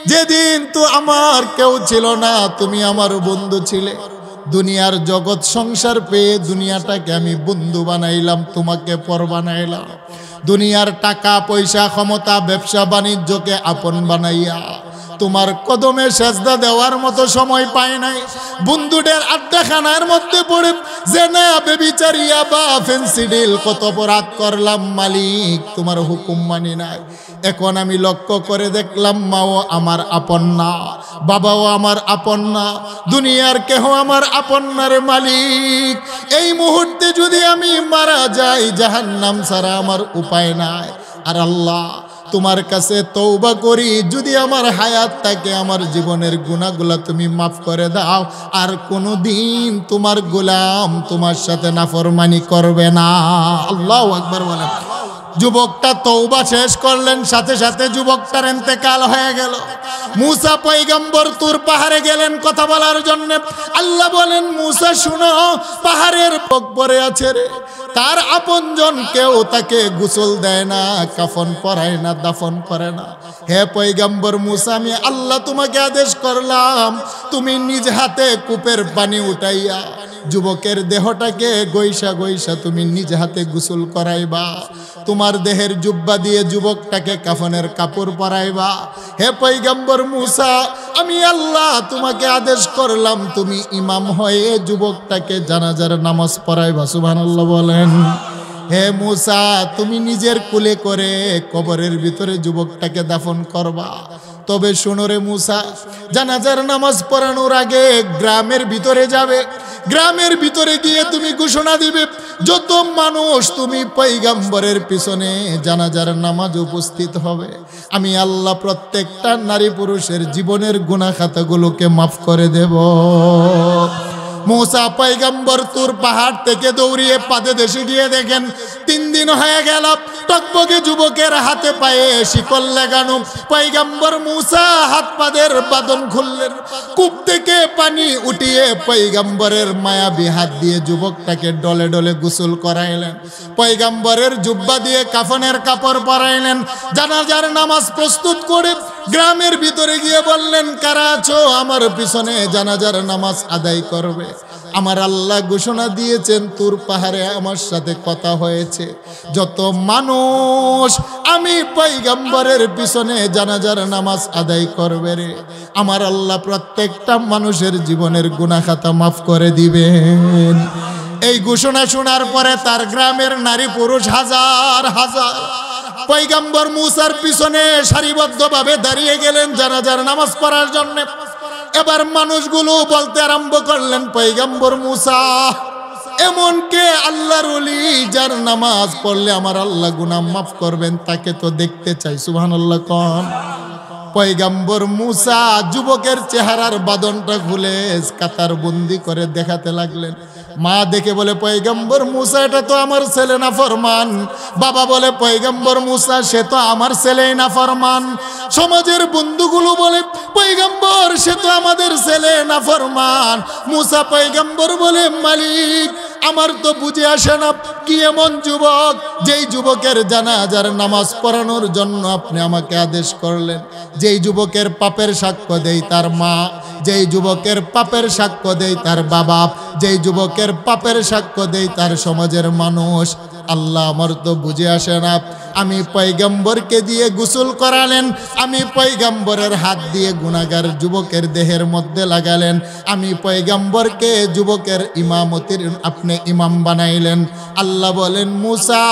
যেদিন তো আমার কেউ ছিল না, তুমি আমার বন্ধু ছিলে। দুনিয়ার জগৎ সংসার পেয়ে দুনিয়াটাকে আমি বন্ধু বানাইলাম, তোমাকে পর বানাইলাম। দুনিয়ার টাকা পয়সা ক্ষমতা ব্যবসা বাণিজ্যকে আপন বানাইয়া তোমার কদমে সেজদা দেওয়ার মতো সময় পায় নাই। বন্ধুদের আড্ডাখানার মধ্যে পড়ে জেনা বেবিচারিয়া বা ফেন্সিডিল কত অপরাধ করলাম, মালিক তোমার হুকুম মানি নাই। এখন আমি লক্ষ্য করে দেখলাম মাও আমার আপন না, বাবাও আমার আপন না, দুনিয়ার কেহ আমার আপন না রে মালিক। এই মুহূর্তে যদি আমি মারা যাই, জাহান্নাম ছাড়া আমার উপায় নাই। আর আল্লাহ তোমার কাছে তওবা করি, যদি আমার হায়াত থাকে আমার জীবনের গুনাহগুলো তুমি মাফ করে দাও, আর কোনো দিন তোমার গোলাম তোমার সাথে নাফরমানি করবে না। আল্লাহু আকবার বলেন। যুবকটা তওবা শেষ করলেন, সাথে সাথে যুবকটার ইন্তেকাল হয়ে গেল। মুসা পয়গম্বর তুর পাহাড়ে গেলেন কথা বলার জন্য। আল্লাহ বলেন, মুসা শুনো, পাহাড়ের পরে আছে রে, তার আপনজন কেউ তাকে গোসল দেয় না, কাফন পরায় না, দাফন করে না। হে পয়গম্বর মুসা, আমি আল্লাহ তোমাকে আদেশ করলাম, তুমি নিজ হাতে কূপের পানি উঠাইয়া যুবকের দেহটাকে গৈসা গৈসা তুমি নিজ হাতে গোসল করাইবা, তোমার দেহের জুব্বা দিয়ে যুবকটাকে কাফনের কাপড় পরাইবা। হে পয়গম্বর মুসা, আমি আল্লাহ তোমাকে আদেশ করলাম, তুমি ইমাম হয়ে যুবকটাকে জানাজার নামাজ পড়াইবা। সুবহানাল্লাহ বলেন। হে মুসা, তুমি নিজের কুলে করে কবরের ভিতরে যুবকটাকে দাফন করবা। তবে শোনো রে মুসা, জানাজার নামাজ পড়ানোর আগে গ্রামের ভিতরে যাবে, গ্রামের ভিতরে গিয়ে তুমি ঘোষণা দিবে, যত মানুষ তুমি পয়গম্বরের পিছনে জানাজার নামাজ উপস্থিত হবে, আমি আল্লাহ প্রত্যেকটা নারী পুরুষের জীবনের গুনাহ খাতাগুলোকে মাফ করে দেব। মুসা পয়গম্বর তুর পাহাড় থেকে দৌড়িয়ে পাদে দেশে গিয়ে দেখেন 3 দিন হয়ে গেল, টকবকে যুবকের হাতে পায়ে শিকল লাগানো। পয়গম্বর মুসা হাত পাদের বাঁধন খুললেন, কূপ থেকে পানি উঠিয়ে পয়গম্বরের মায়াবী হাত দিয়ে যুবকটাকে ডলে ডলে গোসল করাইলেন। পয়গম্বরের জুব্বা দিয়ে কাফনের কাপড় পরাইলেন। জানাজার নামাজ প্রস্তুত করে গ্রামের ভিতরে গিয়ে বললেন, কারা আছো আমার পিছনে জানাজার নামাজ আদায় করবে? আমার আল্লাহ ঘোষণা দিয়েছেন, তুর পাহাড়ে আমার সাথে কথা হয়েছে, যত মানুষ আমি পয়গম্বরের পিছনে জানাজার নামাজ আদায় করবে রে, আমার আল্লাহ প্রত্যেকটা মানুষের জীবনের গুনাহ খাতা মাফ করে দিবেন। এই ঘোষণা শোনার পরে তার গ্রামের নারী পুরুষ হাজার হাজার পয়গম্বর মুসার পিছনে সারিবদ্ধভাবে দাঁড়িয়ে গেলেন জানাজার নামাজ পড়ার জন্য। এবার মানুষগুলো বলতে আরম্ভ করলেন, পয়গম্বর মুসা এমন কে আল্লাহর ওলি যার নামাজ পড়লে আমার আল্লাহ গুনাহ মাফ করবেন, তাকে তো দেখতে চাই। সুবহানাল্লাহ কোন। পয়গম্বর মুসা যুবকের চেহারার বাঁধনটা খুলে কাতার বন্দি করে দেখাতে লাগলেন। মা দেখে বলে, পয়গম্বর মুসা এটা তো আমার ছেলে নাফরমান। বাবা বলে, পয়গম্বর মুসা সে তো আমার ছেলেই নাফরমান। সমাজের বন্ধুগুলো বলে, পয়গম্বর সে তো আমাদের ছেলে নাফরমান। মুসা পয়গম্বর বলে, মালিক আমার তো বুঝে আসে না, কি এমন যুবক যেই যুবকের জানাজার নামাজ পড়ানোর জন্য আপনি আমাকে আদেশ করলেন, যেই যুবকের পাপের সাক্ষ্য দেই তার মা, যেই যুবকের পাপের সাক্ষ্য দেই তার বাবা, যেই যুবকের পাপের সাক্ষ্য দেই তার সমাজের মানুষ, আল্লাহ আমার তো বুঝে আসে না, আমি পয়গম্বরকে দিয়ে গোসল করালেন, আমি পয়গম্বরের হাত দিয়ে গুনাহগার যুবকের দেহের মধ্যে লাগালেন, আমি পয়গম্বরকে যুবকের ইমামতির আপনি ইমাম বানাইলেন। আল্লাহ বলেন মুসা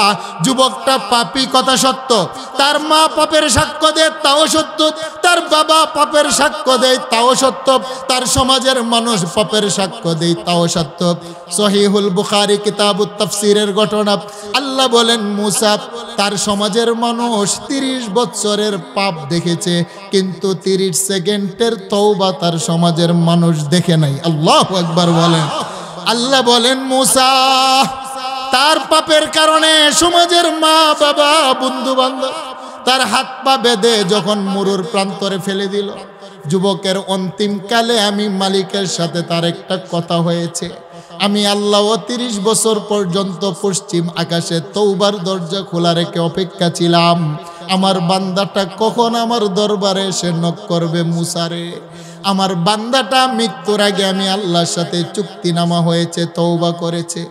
যুবকটা পাপী কথা সত্য, তার মা পাপের সাক্ষ্য দেয় তাও সত্য, তার বাবা পাপের সাক্ষ্য দেয় তাও সত্য, তার সমাজের মানুষ পাপের সাক্ষ্য দেয় তাও সত্য। সহিহুল বুখারী কিতাবুত তাফসীরের ঘটনা। আল্লাহ বলেন মুসা তার সমাজের মানুষ 30 বছরের পাপ দেখেছে, কিন্তু 30 সেকেন্ডের তওবা তার সমাজের মানুষ দেখে নাই। আল্লাহু আকবার বলেন। আল্লাহ বলেন মুসা তার পাপের কারণে সমাজের মা বাবা বন্ধু বান্ধব তার হাত পা বেঁধে যখন মরুর প্রান্তরে ফেলে দিল, যুবকের অন্তিম কালে আমি মালিকের সাথে তার একটা কথা হয়েছে, আমি আল্লাহ 30 বছর পর্যন্ত পশ্চিম আকাশে তওবার দরজা খোলা রেখে অপেক্ষা ছিলাম, আমার বান্দাটা কখন আমার দরবারে এসে নক করবে। মুসারে আমার বান্দাটা মৃত্যুর আগে আমি আল্লাহর সাথে চুক্তিনামা হয়েছে, তওবা করেছে,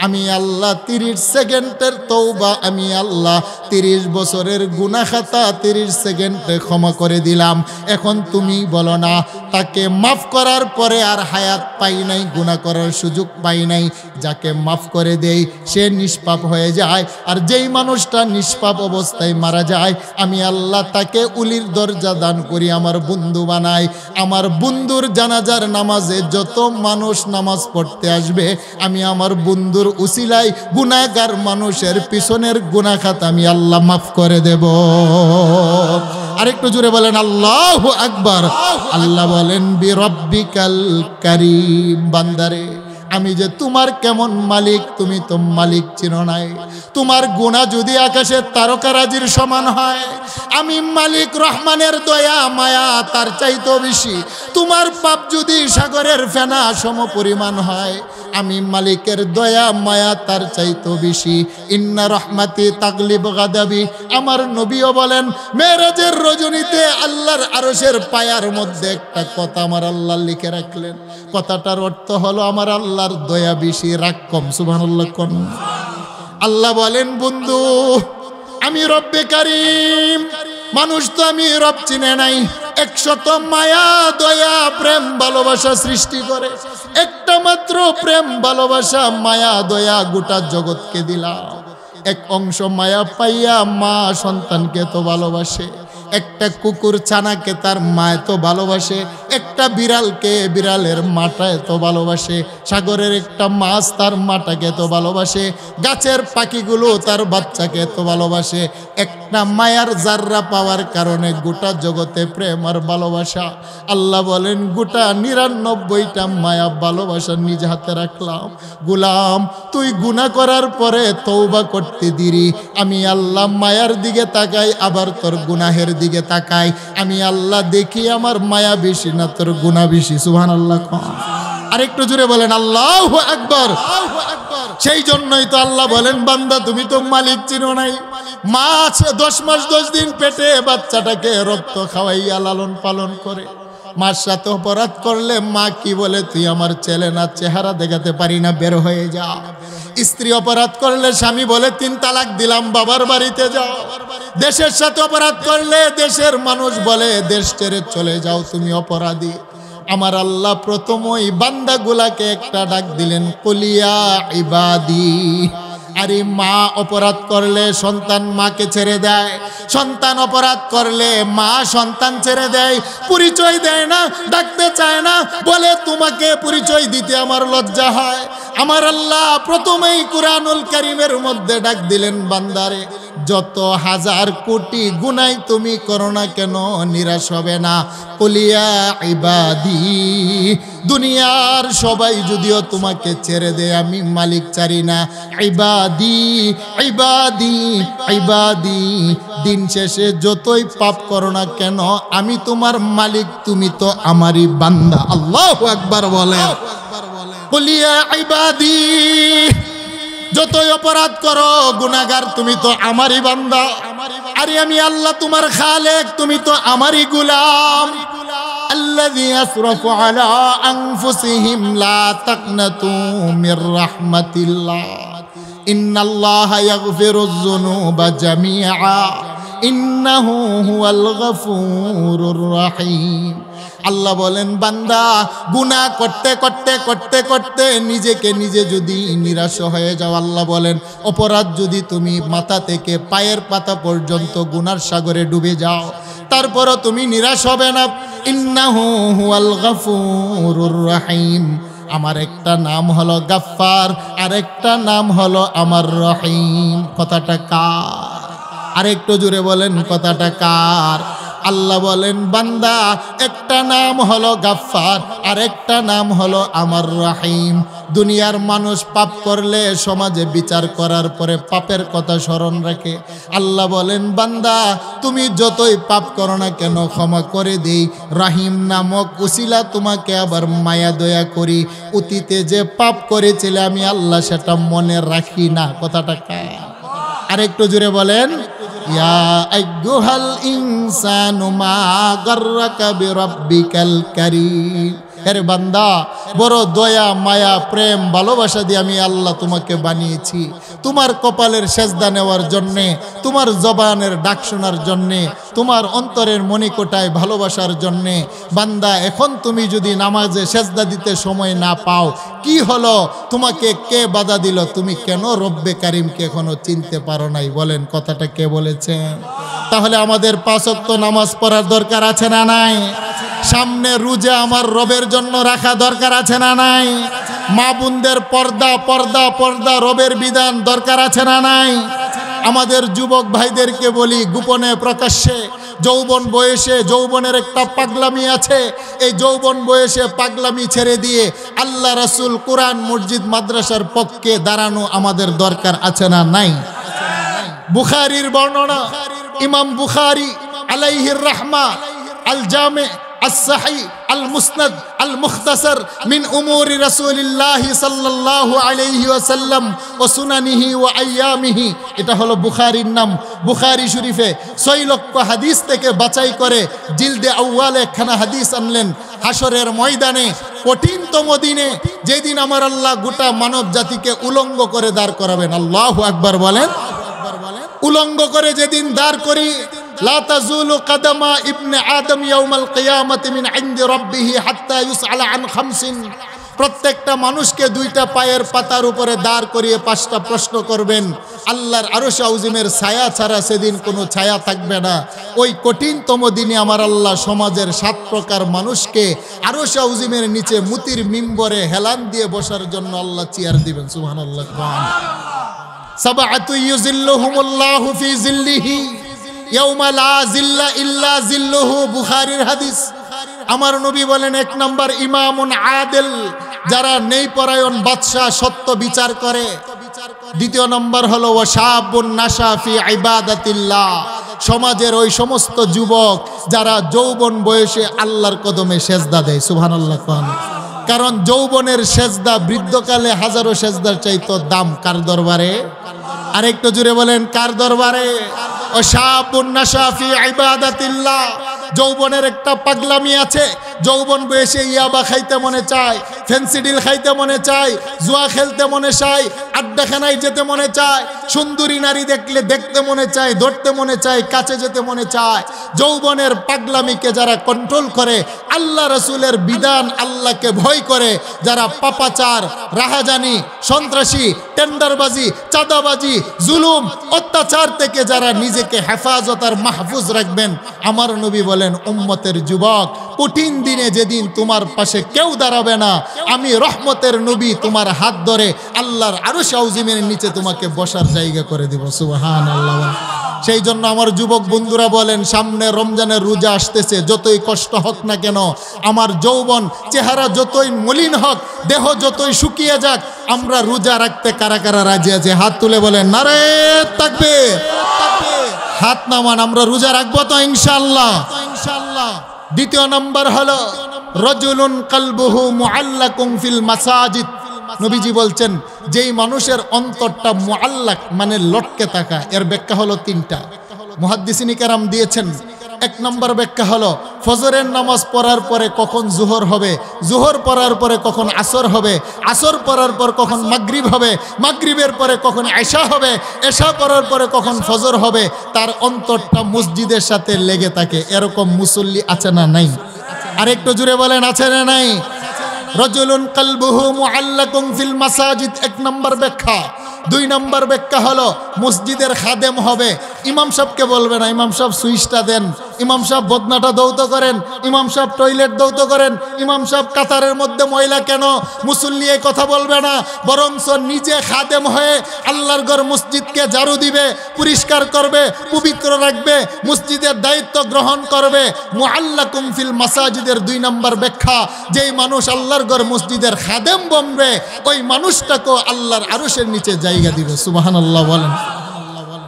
আমি আল্লাহ 30 সেকেন্ডের তওবা, আমি আল্লাহ 30 বছরের গুনাহ খাতা 30 সেকেন্ডে ক্ষমা করে দিলাম। এখন তুমি বলো না তাকে মাফ করার পরে আর হায়াত পাই নাই, গুনাহ করার সুযোগ পাই নাই, যাকে মাফ করে দেই সে নিষ্পাপ হয়ে যায়, আর যেই মানুষটা নিষ্পাপ অবস্থায় মারা যায় আমি আল্লাহ তাকে উলির দরজা দান করি, আমার বন্ধু বানাই। আমার বন্ধুর জানাজার নামাজে যত মানুষ নামাজ পড়তে আসবে আমি আমার বন্ধুর উসিলায় গুনাহগার মানুষের পিছনের গুনাহ খাতা আমি আল্লাহ মাফ করে দেব। আরেকটু জোরে বলেন আল্লাহু আকবার। আল্লাহ বলেন বিরব্বিকাল কারীম, বান্দারে আমি যে তোমার কেমন মালিক তুমি তো মালিক চিনো নাই। তোমার গুনাহ যদি আকাশের তারকারাজির সমান হয়, আমি মালিক রহমানের দয়া মায়া তার চাইতেও বেশি। তোমার পাপ যদি সাগরের ফেনা সম পরিমাণ হয়, আমি মালিকের দয়া মায়া তার চাইতেও বেশি। ইন্না রহমাতি তাগলিব গাদাবি, আমার নবীও বলেন মেরাজের রজনীতে আল্লাহর আরশের পায়ার মধ্যে একটা কথা আমার আল্লাহ লিখে রাখলেন, কথাটার অর্থ হলো আমার আল্লাহর দয়া বেশি রাগ কম। সুবহানাল্লাহ কোন। আল্লাহ বলেন বন্ধু আমি রব্বে কারীম, মানুষ তো আমি রব চিনে নাই, 100 মায়া দয়া প্রেম ভালোবাসা সৃষ্টি করে, একটা মাত্র প্রেম ভালোবাসা মায়া দয়া গোটা জগৎকে দিলাম। এক অংশ মায়া পাইয়া মা সন্তানকে তো ভালোবাসে, একটা কুকুর ছানাকে তার মা এত ভালোবাসে, একটা বিড়ালকে বিড়ালের মাটা এত ভালোবাসে, সাগরের একটা মাছ তার মাটাকে এত ভালোবাসে, গাছের পাখিগুলো তার বাচ্চাকে এত ভালোবাসে। একটা মায়ার জাররা পাওয়ার কারণে গোটা জগতে প্রেম আর ভালোবাসা। আল্লাহ বলেন গোটা 99টা মায়া ভালোবাসা নিজ হাতে রাখলাম। গোলাম তুই গুনাহ করার পরে তওবা করতে দিরি, আমি আল্লাহ মায়ার দিকে তাকাই আবার তোর গুনাহের দিকে তাকাই, আমি আল্লাহ দেখি আমার মায়া বেশি না তোর গুনাহ বেশি। সুবহানাল্লাহ। আরেকটু জোরে বলেন আল্লাহু আকবার। সেই জন্যই তো আল্লাহ বলেন বান্দা তুমি তো মালিক চিনো নাই। মা 10 মাস 10 দিন পেটে বাচ্চাটাকে রক্ত খাওয়াইয়া লালন পালন করে, মার সাথে অপরাধ করলে মা কি বলে তুই আমার ছেলে না, চেহারা দেখাতে পারি না, বের হয়ে যা। স্ত্রী অপরাধ করলে স্বামী বলে 3 তালাক দিলাম, বাবার বাড়িতে যাও। দেশের সাথে অপরাধ করলে দেশের মানুষ বলে দেশ ছেড়ে চলে যাও, তুমি অপরাধী। আমার আল্লাহ প্রথমই বান্দাগুলাকে একটা ডাক দিলেন কুলিয়া ইবাদি। আরে মা অপরাধ করলে সন্তান মাকে ছেড়ে দেয়, সন্তান অপরাধ করলে মা সন্তান ছেড়ে দেয়, পরিচয় দেয় না, ডাকতে চায় না, বলে তোমাকে পরিচয় দিতে আমার লজ্জা হয়। আমার আল্লাহ প্রথমেই কুরআনুল কারীমের মধ্যে ডাক দিলেন বান্দারে যত হাজার কোটি গুনাহ তুমি করো না কেন নিরাশ হবে না। কুলিয়া ইবাদি, দুনিয়ার সবাই যদিও তোমাকে ছেড়ে দেয় আমি মালিক চারি না। ইবাদি ইবাদি ইবাদি, দিন শেষে যতই পাপ করো না কেন আমি তোমার মালিক, তুমি তো আমারই বান্দা। আল্লাহু আকবার বলেন। কুলিয়া ইবাদি, যতই অপরাধ করো গুনাহগার তুমি তো আমারই বান্দা। আরে আমি আল্লাহ তোমার খালেক, তুমি তো আমারই গোলাম। আল্লাযী আসরাফু আলা আনফুসিহিম লা তাকনাতু মির রাহমাতিল্লাহ। ইন্নাল্লাহা ইয়াগফিরুয যুনুবা জামিআ ইন্নাহু হুয়াল গফুরুর রহিম। আল্লাহ বলেন, বান্দা গুনাহ করতে করতে করতে করতে নিজেকে নিজে যদি নিরাশ হয়ে যাও, আল্লাহ বলেন অপরাধ যদি তুমি মাথা থেকে পায়ের পাতা পর্যন্ত গুনার সাগরে ডুবে যাও, তারপরও তুমি নিরাশ হবে না। ইন্নাহু হুয়াল গফুরুর রহিম। আমার একটা নাম হলো গাফফার, আরেকটা নাম হলো আমার রহিম। কথাটা কার? আরেকটু জুড়ে বলেন কথাটা কার? আল্লাহ বলেন, বান্দা একটা নাম হলো গাফফার, আরেকটা নাম হলো আমার রহিম। দুনিয়ার মানুষ পাপ করলে সমাজে বিচার করার পরে পাপের কথা স্মরণ রাখে। আল্লাহ বলেন, বান্দা তুমি যতই পাপ করো না কেন ক্ষমা করে দেই। রহিম নামক উসিলা তোমাকে আবার মায়া দয়া করি। অতীতে যে পাপ করেছিলে আমি আল্লাহ সেটা মনে রাখি না। কথাটা কার? আরেকটু জুড়ে বলেন, ইয়া আইয়ুহাল ইনসানু মা গাররাকা বিরাব্বিকাল কারীম। আরে বান্দা, বড় দয়া মায়া প্রেম ভালোবাসা দিয়ে আমি আল্লাহ তোমাকে বানিয়েছি, তোমার কপালের সেজদা নেওয়ার জন্যে, তোমার জবানের ডাক শোনার জন্যে, তোমার অন্তরের মণিকোটায় ভালোবাসার জন্যে। বান্দা, এখন তুমি যদি নামাজে সেজদা দিতে সময় না পাও, কি হলো? তোমাকে কে বাধা দিল? তুমি কেন রব্বে কারিমকে এখনো চিনতে পারো নাই? বলেন, কথাটা কে বলেছেন? তাহলে আমাদের 5 ওয়াক্ত নামাজ পড়ার দরকার আছে না নাই? সামনে রোজা আমার রবের জন্য রাখা দরকার আছে না নাই? মা বোনদের পর্দা পর্দা পর্দা রবের বিধান দরকার আছে না নাই? আমাদের যুবক ভাইদেরকে বলি, গোপনে প্রকাশ্যে যৌবন বয়সে যৌবনের একটা পাগলামি আছে, এই যৌবন বয়সে পাগলামি ছেড়ে দিয়ে আল্লাহ রাসূল কোরআন মসজিদ মাদ্রাসার পক্ষে দাঁড়ানো আমাদের দরকার আছে না নাই? বুখারীর বর্ণনা, ইমাম বুখারী আলাইহির রাহমা, আল জামে الصحيح المسند المختصر من أمور رسول الله صلى الله عليه وسلم وسننه وأيامه। এটা হলো বুখারীর নাম। বুখারী শরীফে 6 লক্ষ হাদিস থেকে বাছাই করে জিলদে আউয়ালে একখানা হাদিস আনলেন। হাসরের ময়দানে কঠিনতম দিনে, যেদিন আমার আল্লাহ গোটা মানব জাতিকে উলঙ্গ করে দাঁড় করাবেন। আল্লাহু আকবার বলেন। উলঙ্গ করে যেদিন দাঁড় করি, লা তাজুলু কাদামা ইবনে আদম ইয়াউমাল কিয়ামাতি মিন ইনদি রাব্বিহি হাত্তা ইউসআলা আন খামসিন। প্রত্যেকটা মানুষকে 2টা পায়ের পাতার উপরে দাঁড় করিয়ে 5টা প্রশ্ন করবেন। আল্লাহর আরশ আযিমের ছায়া ছাড়া সেদিন কোনো ছায়া থাকবে না। ওই কঠিনতম দিনে আমার আল্লাহ সমাজের 7 প্রকার মানুষকে আরশ আযিমের নিচে মুতির মিম্বরে হেলান দিয়ে বসার জন্য আল্লাহ চেয়ার দিবেন। সুবহানাল্লাহ। সাবআতু ইউযিল্লুহুমুল্লাহু ফি জিল্লিহি ইয়াউমা লা জিল্লা ইল্লা জিল্লুহু। বুখারীর হাদিস। আমার নবী বলেন, 1 নম্বর ইমামুন আদিল, যারা নেই পরায়ণ বাদশা, সত্য বিচার করে। 2 নম্বর হলো ওয়াশাবুন নাশা ফি ইবাদাতিল্লাহ, সমাজের ওই সমস্ত যুবক যারা যৌবন বয়সে আল্লাহর কদমে সেজদা দেয়। সুবহানাল্লাহ। কারণ যৌবনের সেজদা বৃদ্ধকালে হাজারো সেজদার চাইতো দাম। কার দরবারে? আরেকটু জুড়ে বলেন, কার দরবারে? ওয়াশাবুন নাশা ফি ইবাদাতিল্লাহ। যৌবনের একটা পাগলামি আছে। যৌবন বয়সে ইয়াবা খাইতে মনে চায়, ফেন্সিডিল খাইতে মনে চায়, জুয়া খেলতে মনে চায়, আড্ডাখানায় যেতে মনে চায়, সুন্দরী নারী দেখলে দেখতে মনে চায়, ধরতে মনে চায়, কাছে যেতে মনে চায়। যৌবনের পাগলামিকে যারা কন্ট্রোল করে, আল্লাহ রাসূলের বিধান, আল্লাহকে ভয় করে, যারা পাপাচার, রাহাজানি, সন্ত্রাসী, টেন্ডারবাজি, চাঁদাবাজি, জুলুম, অত্যাচার থেকে যারা নিজেকে হেফাজত আর মাহফুজ রাখবেন, আমার নবী বলেন, উম্মতের যুবক, কঠিন দিনে যেদিন তোমার পাশে কেউ দাঁড়াবে না, আমি রহমতের নবী তোমার হাত ধরে আল্লাহর আরশ আযিমের নিচে তোমাকে বসার জায়গা করে দিব। সুবহানাল্লাহ। সেই জন্য আমার যুবক বন্ধুরা বলেন, সামনে রমজানের রোজা আসতেছে, যতই কষ্ট হোক না কেন, আমার যৌবন চেহারা যতই মলিন হোক, দেহ যতই শুকিয়ে যাক, আমরা রোজা রাখতে কারা কারা রাজি আছে? হাত তুলে বলেন নারে তাকবীর। হাত নামান, আমরা রোজা রাখবো তো ইনশাআল্লাহ। 2 নম্বর হলো রাজুলুন কলবুহু মুআল্লাকুন ফিল মাসাজিদ। নবীজি বলছেন, যেই মানুষের অন্তরটা মুআল্লাক মানে লটকে থাকা, এর ব্যাখ্যা হলো 3টা। মুহাদ্দিসিন কেরাম দিয়েছেন, এক নম্বর ব্যাখ্যা হলো ফজরের নামাজ পড়ার পরে কখন জোহর হবে, জোহর পড়ার পরে কখন আসর হবে, আসর পড়ার পর কখন মাগরিব হবে, মাগরিবের পরে কখন এশা হবে, এশা পড়ার পরে কখন ফজর হবে, তার অন্তরটা মসজিদের সাথে লেগে থাকে। এরকম মুসল্লি আছে না নাই? আর একটু জুড়ে বলেন আছে না নাই? রাজুলুন কলবুহু মুআল্লাকুন ফিল মাসাজিদ, এক নম্বর ব্যাখ্যা। দুই নম্বর ব্যাখ্যা হলো মসজিদের খাদেম হবে। ইমাম সাহেবকে বলবে না, ইমাম সাহেব সুইচটা দেন, ইমাম সাহেব বদনাটা দৌত করেন, ইমাম সাহেব টয়লেট দৌত করেন, ইমাম সাহেব কাতারের মধ্যে ময়লা কেন, মুসল্লি এই কথা বলবে না, বরঞ্চ নিজে খাদেম হয়ে আল্লাহর ঘর মসজিদকে ঝাড়ু দিবে, পরিষ্কার করবে, পবিত্র রাখবে, মসজিদের দায়িত্ব গ্রহণ করবে। মুআল্লাকুম ফিল মাসাজিদের দুই নম্বর ব্যাখ্যা, যেই মানুষ আল্লাহর ঘর মসজিদের খাদেম বনবে ওই মানুষটাকে আল্লাহর আরশের নিচে জায়গা দিবে। সুবহানাল্লাহ বলেন।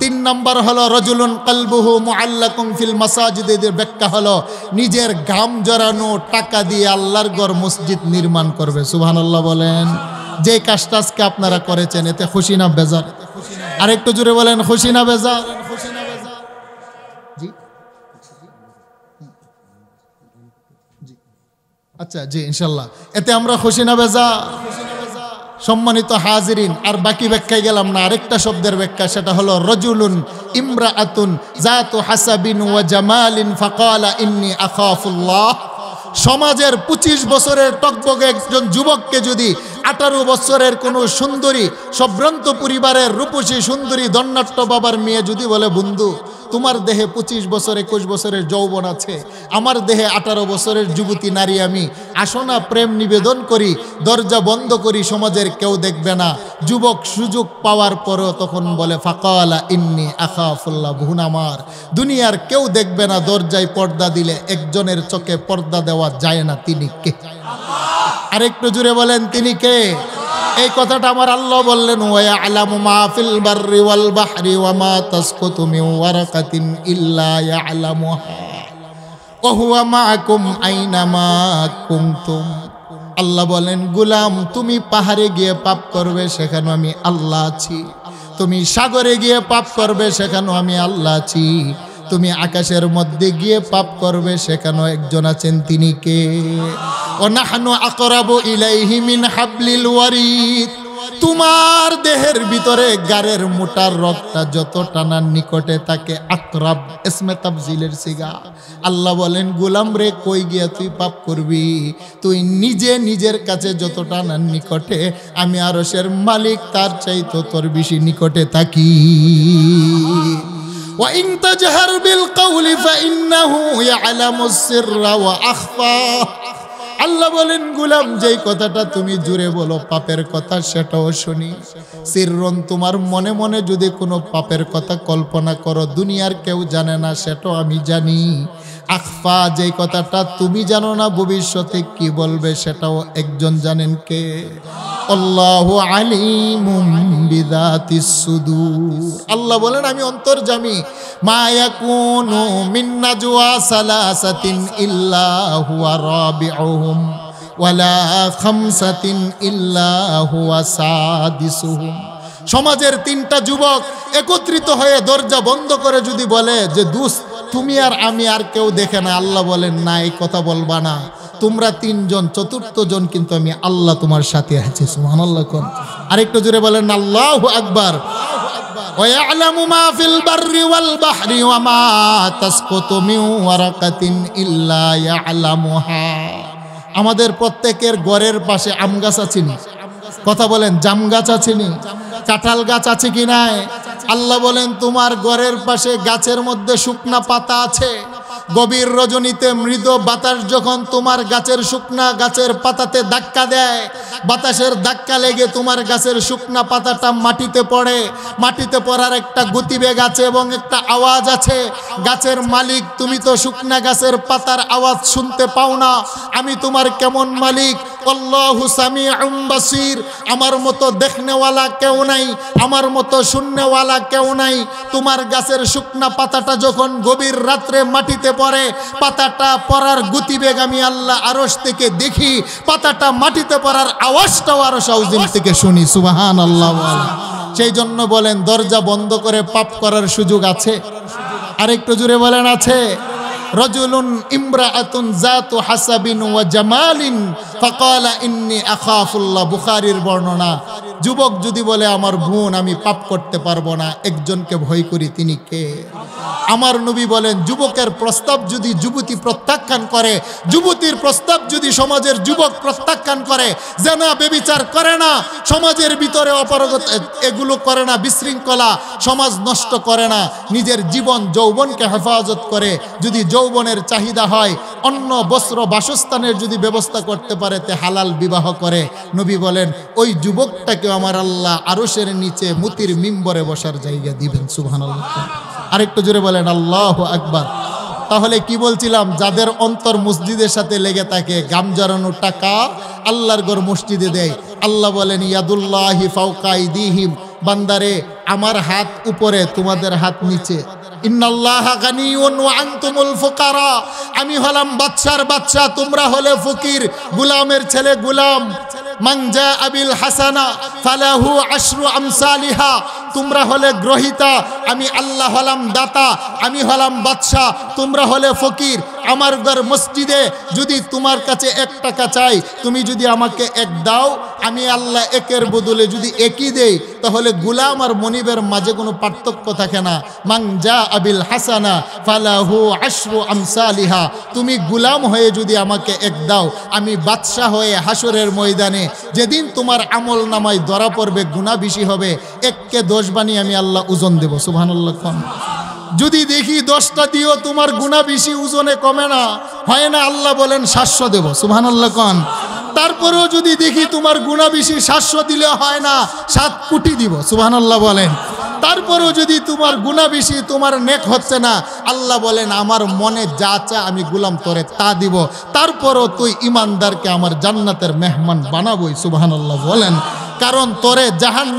তিন নম্বর হলো রাজুলুন কলবুহু মুআল্লাকুন ফিল মাসাজিদের ব্যাখ্যা হলো নিজের গাম জড়ানো টাকা দিয়ে আল্লাহর ঘর মসজিদ নির্মাণ করবে। সুবহানাল্লাহ বলেন। যে কাজটা আজকে আপনারা করেছেন এতে খুশি না বেজার? আর একটু জোরে বলেন খুশি না বেজার? জি আচ্ছা, জি ইনশাল্লাহ এতে আমরা খুশি না বেজার? সম্মানিত হাজিরিন, আর বাকি ব্যাখ্যায় গেলাম না, আরেকটা শব্দের ব্যাখ্যা, সেটা হলো রাজুলুন ইমরাআতুন যাতু হাসাবিন ওয়া জামালিন ফাকালা ইন্নী আখাফুল্লাহ। সমাজের 25 বছরের টকবগে একজন যুবককে যদি 18 বছরের কোনো সুন্দরী সম্ভ্রান্ত পরিবারের রূপসী সুন্দরী ধন্যাট্য বাবার মেয়ে যদি বলে, বন্ধু তোমার দেহে 25 বছর 21 বছরের যৌবন আছে, আমার দেহে 18 বছরের যুবতী নারী, আমি আসো না প্রেম নিবেদন করি, দরজা বন্ধ করি, সমাজের কেউ দেখবে না। যুবক সুযোগ পাওয়ার পরও তখন বলে ফাকালা ইন্নী আখাফুল্লাহ, বোন আমার দুনিয়ার কেউ দেখবে না, দরজায় পর্দা দিলে একজনের চোখে পর্দা দেওয়া যায় না, তিনি কে? আরেকটু জুড়ে বলেন তিনি কে? এই কথাটা আমার আল্লাহ বললেন, ওয়া ইয়ালামু মা ফিল বাররি ওয়াল বাহরি ওয়া মা তাসকুতু মিন ওয়ারাকাতিন ইল্লা ইয়ালামুহা ওয়া হুয়া মাআকুম আইনামা কুনতুম। আল্লাহ বলেন, গোলাম তুমি পাহাড়ে গিয়ে পাপ করবে সেখানে আমি আল্লাহ আছি, তুমি সাগরে গিয়ে পাপ করবে সেখানেও আমি আল্লাহ আছি, তুমি আকাশের মধ্যে গিয়ে পাপ করবে সেখানেও একজন আছেন, তিনি কে? ওয়া নাহনু আকরাবু ইলাইহি মিন হাবলিল ওয়ারিদ। তোমার দেহের ভিতরে গারের মোটার রগটা যত টানার নিকটে থাকে, আকরাব ইসমে তাফজিলের সিগা। আল্লাহ বলেন, গোলাম রে কই গিয়া তুই পাপ করবি? তুই নিজে নিজের কাছে যত টানার নিকটে, আমি আরশের মালিক তার চাইতো তোর বেশি নিকটে থাকি। ওয়া ইন তাজহার বিল কওলি ফাইন্নাহু ইয়ালামুস সিররা ওয়া আখফা। আল্লাহ বলেন, গোলাম যেই কথাটা তুমি জুড়ে বলো পাপের কথা, সেটাও শুনি। সিররন, তোমার মনে মনে যদি কোনো পাপের কথা কল্পনা করো, দুনিয়ার কেউ জানে না, সেটাও আমি জানি। আখফা, যেই কথাটা তুমি জানো না ভবিষ্যতে কি বলবে, সেটাও একজন জানেন, কে? আল্লাহু আলিমুম বিযাতিস সুদূর। আল্লাহ বলেন, আমি অন্তর্যামী। মা ইয়াকুনু মিন নাজওয়া সালাসাতিন ইল্লা হুয়া রাবিউহুম ওয়ালা খামসাতিন ইল্লা হুয়া সাদিসুহুম। সমাজের 3টা যুবক একত্রিত হয়ে দরজা বন্ধ করে যদি বলে যে দোস্ত তুমি আর আমি আর কেউ দেখে না, আল্লাহ বলেন না, এই কথা বলবা না, তোমরা 3 জন, 4th জন কিন্তু আমি আল্লাহ তোমার সাথে আছি। সুবহানাল্লাহ কোন? আরেকটু জোরে বলেন আল্লাহু আকবার। ওয়া ইয়ালামু মা ফিল বাররি ওয়াল বাহরি ওয়া মা তাসকুতু মিন ওয়ারাকাতিন ইল্লা ইয়ালামুহা। আমাদের প্রত্যেকের ঘরের পাশে আম গাছ আছে নি? কথা বলেন, জাম গাছ আছে নি? কাঁঠাল গাছ আছে কি নাই? আল্লাহ বলেন, তোমার ঘরের পাশে গাছের মধ্যে শুকনা পাতা আছে। গভীর রজনীতে মৃদু বাতাস যখন তোমার গাছের শুকনা গাছের পাতাতে ধাক্কা দেয়, বাতাসের ধাক্কা লেগে তোমার গাছের শুকনা পাতাটা মাটিতে পড়ে। মাটিতে পড়ার একটা গতিবেগ আছে এবং একটা আওয়াজ আছে। গাছের মালিক তুমি তো শুকনা গাছের পাতার আওয়াজ শুনতে পাও না, আমি তোমার কেমন মালিক? আল্লাহু সামিউম বাসীর। আমার মতো দেখনেওয়ালা কেউ নাই, আমার মতো শুননেওয়ালা কেউ নাই। তোমার গাছের শুকনা পাতাটা যখন গভীর রাত্রে মাটিতে পড়ে, পাতাটা পড়ার গতিবেগ আমি আল্লাহ আরশ থেকে দেখি, পাতাটা মাটিতে পড়ার আওয়াজটাও আরশ আযীম থেকে শুনি। সুবহানাল্লাহ। সেই জন্য বলেন, দরজা বন্ধ করে পাপ করার সুযোগ আছে? আরেকটু জোরে বলেন আছে? রাজুলুন ইমরাআতুন যাতু হাসাবিন ওয়া জামালিন ফাকালা ইন্নী আখাফুল্লাহ। বুখারীর বর্ণনা। যুবক যদি বলে আমার বোন আমি পাপ করতে পারবো না, একজনকে ভয় করি, তিনি কে? আমার নবী বলেন যুবকের প্রস্তাব যদি যুবতী প্রত্যাখ্যান করে, যুবতীর প্রস্তাব যদি সমাজের যুবক প্রত্যাখ্যান করে, জেনা ব্যভিচার করে না, সমাজের ভিতরে অপারগতা এগুলো করে না, বিশৃঙ্খলা সমাজ নষ্ট করে না, নিজের জীবন যৌবনকে হেফাজত করে, যদি যৌবনের চাহিদা হয় অন্য বস্ত্র বাসস্থানের যদি ব্যবস্থা করতে পারে, তে হালাল বিবাহ করে, নবী বলেন ওই যুবকটাকে আমার আল্লাহ আরশের নিচে মুতির মিম্বরে বসার জায়গা দিবেন। সুবহানাল্লাহ। আরেকটু জোরে বলেন আল্লাহু আকবার। তাহলে কি বলছিলাম, যাদের অন্তর মসজিদের সাথে লেগে থাকে, গাম জড়ানো টাকা আল্লাহর ঘর মসজিদে দেয়। আল্লাহ বলেন ইয়াদুল্লাহি ফাওকা আইদিহিম, বান্দারে আমার হাত উপরে, তোমাদের হাত নিচে। ইন্নাল্লাহা গানিয়ুন ওয়া আনতুমুল ফুকারা, আমি হলাম বাদশার বাদশা, তোমরা হলে ফকির, গোলামের ছেলে গোলাম। মান জাআ বিল হাসানা ফালাহু আশরু আমসালিহা, তোমরা হলে গ্রহিতা, আমি আল্লাহ হলাম দাতা, আমি হলাম বাদশা, তোমরা হলে ফকির। আমার ঘর মসজিদে যদি তোমার কাছে 1 টাকা চাই, তুমি যদি আমাকে 1 দাও, আমি আল্লাহ 1-এর বদলে যদি 1ই দেই, তাহলে গোলাম আর মনিবের মাঝে কোনো পার্থক্য থাকে না। মান জাআ বিল হাসানা ফালাহু আশরু আমসালিহা, তুমি গোলাম হয়ে যদি আমাকে 1 দাও, আমি বাদশা হয়ে হাসরের ময়দানে যেদিন তোমার আমল নামায় ধরা পড়বে, গুনাহ বেশি হবে, 1কে 10 বানিয়ে আমি আল্লাহ ওজন দেব। সুবহানাল্লাহ। যদি দেখি 10টা দিও তোমার গুনাহ বেশি, ওজনে কমে না, হয় না, আল্লাহ বলেন 700 দেব। সুবহানাল্লাহ। তারপরেও যদি দেখি তোমার গুনাহ বেশি, 700 দিলে হয় না, 7 কোটি দিব। সুবহানাল্লাহ বলেন। তারপরেও যদি তোমার গুনাহ বেশি, তোমার নেক হচ্ছে না, আল্লাহ বলেন আমার মনে যা চা আমি গোলাম তোরে তা দিব, তারপরও তুই ইমানদারকে আমার জান্নাতের মেহমান বানাবই। সুবহানাল্লাহ বলেন। কারণ তোরে জাহান্নাম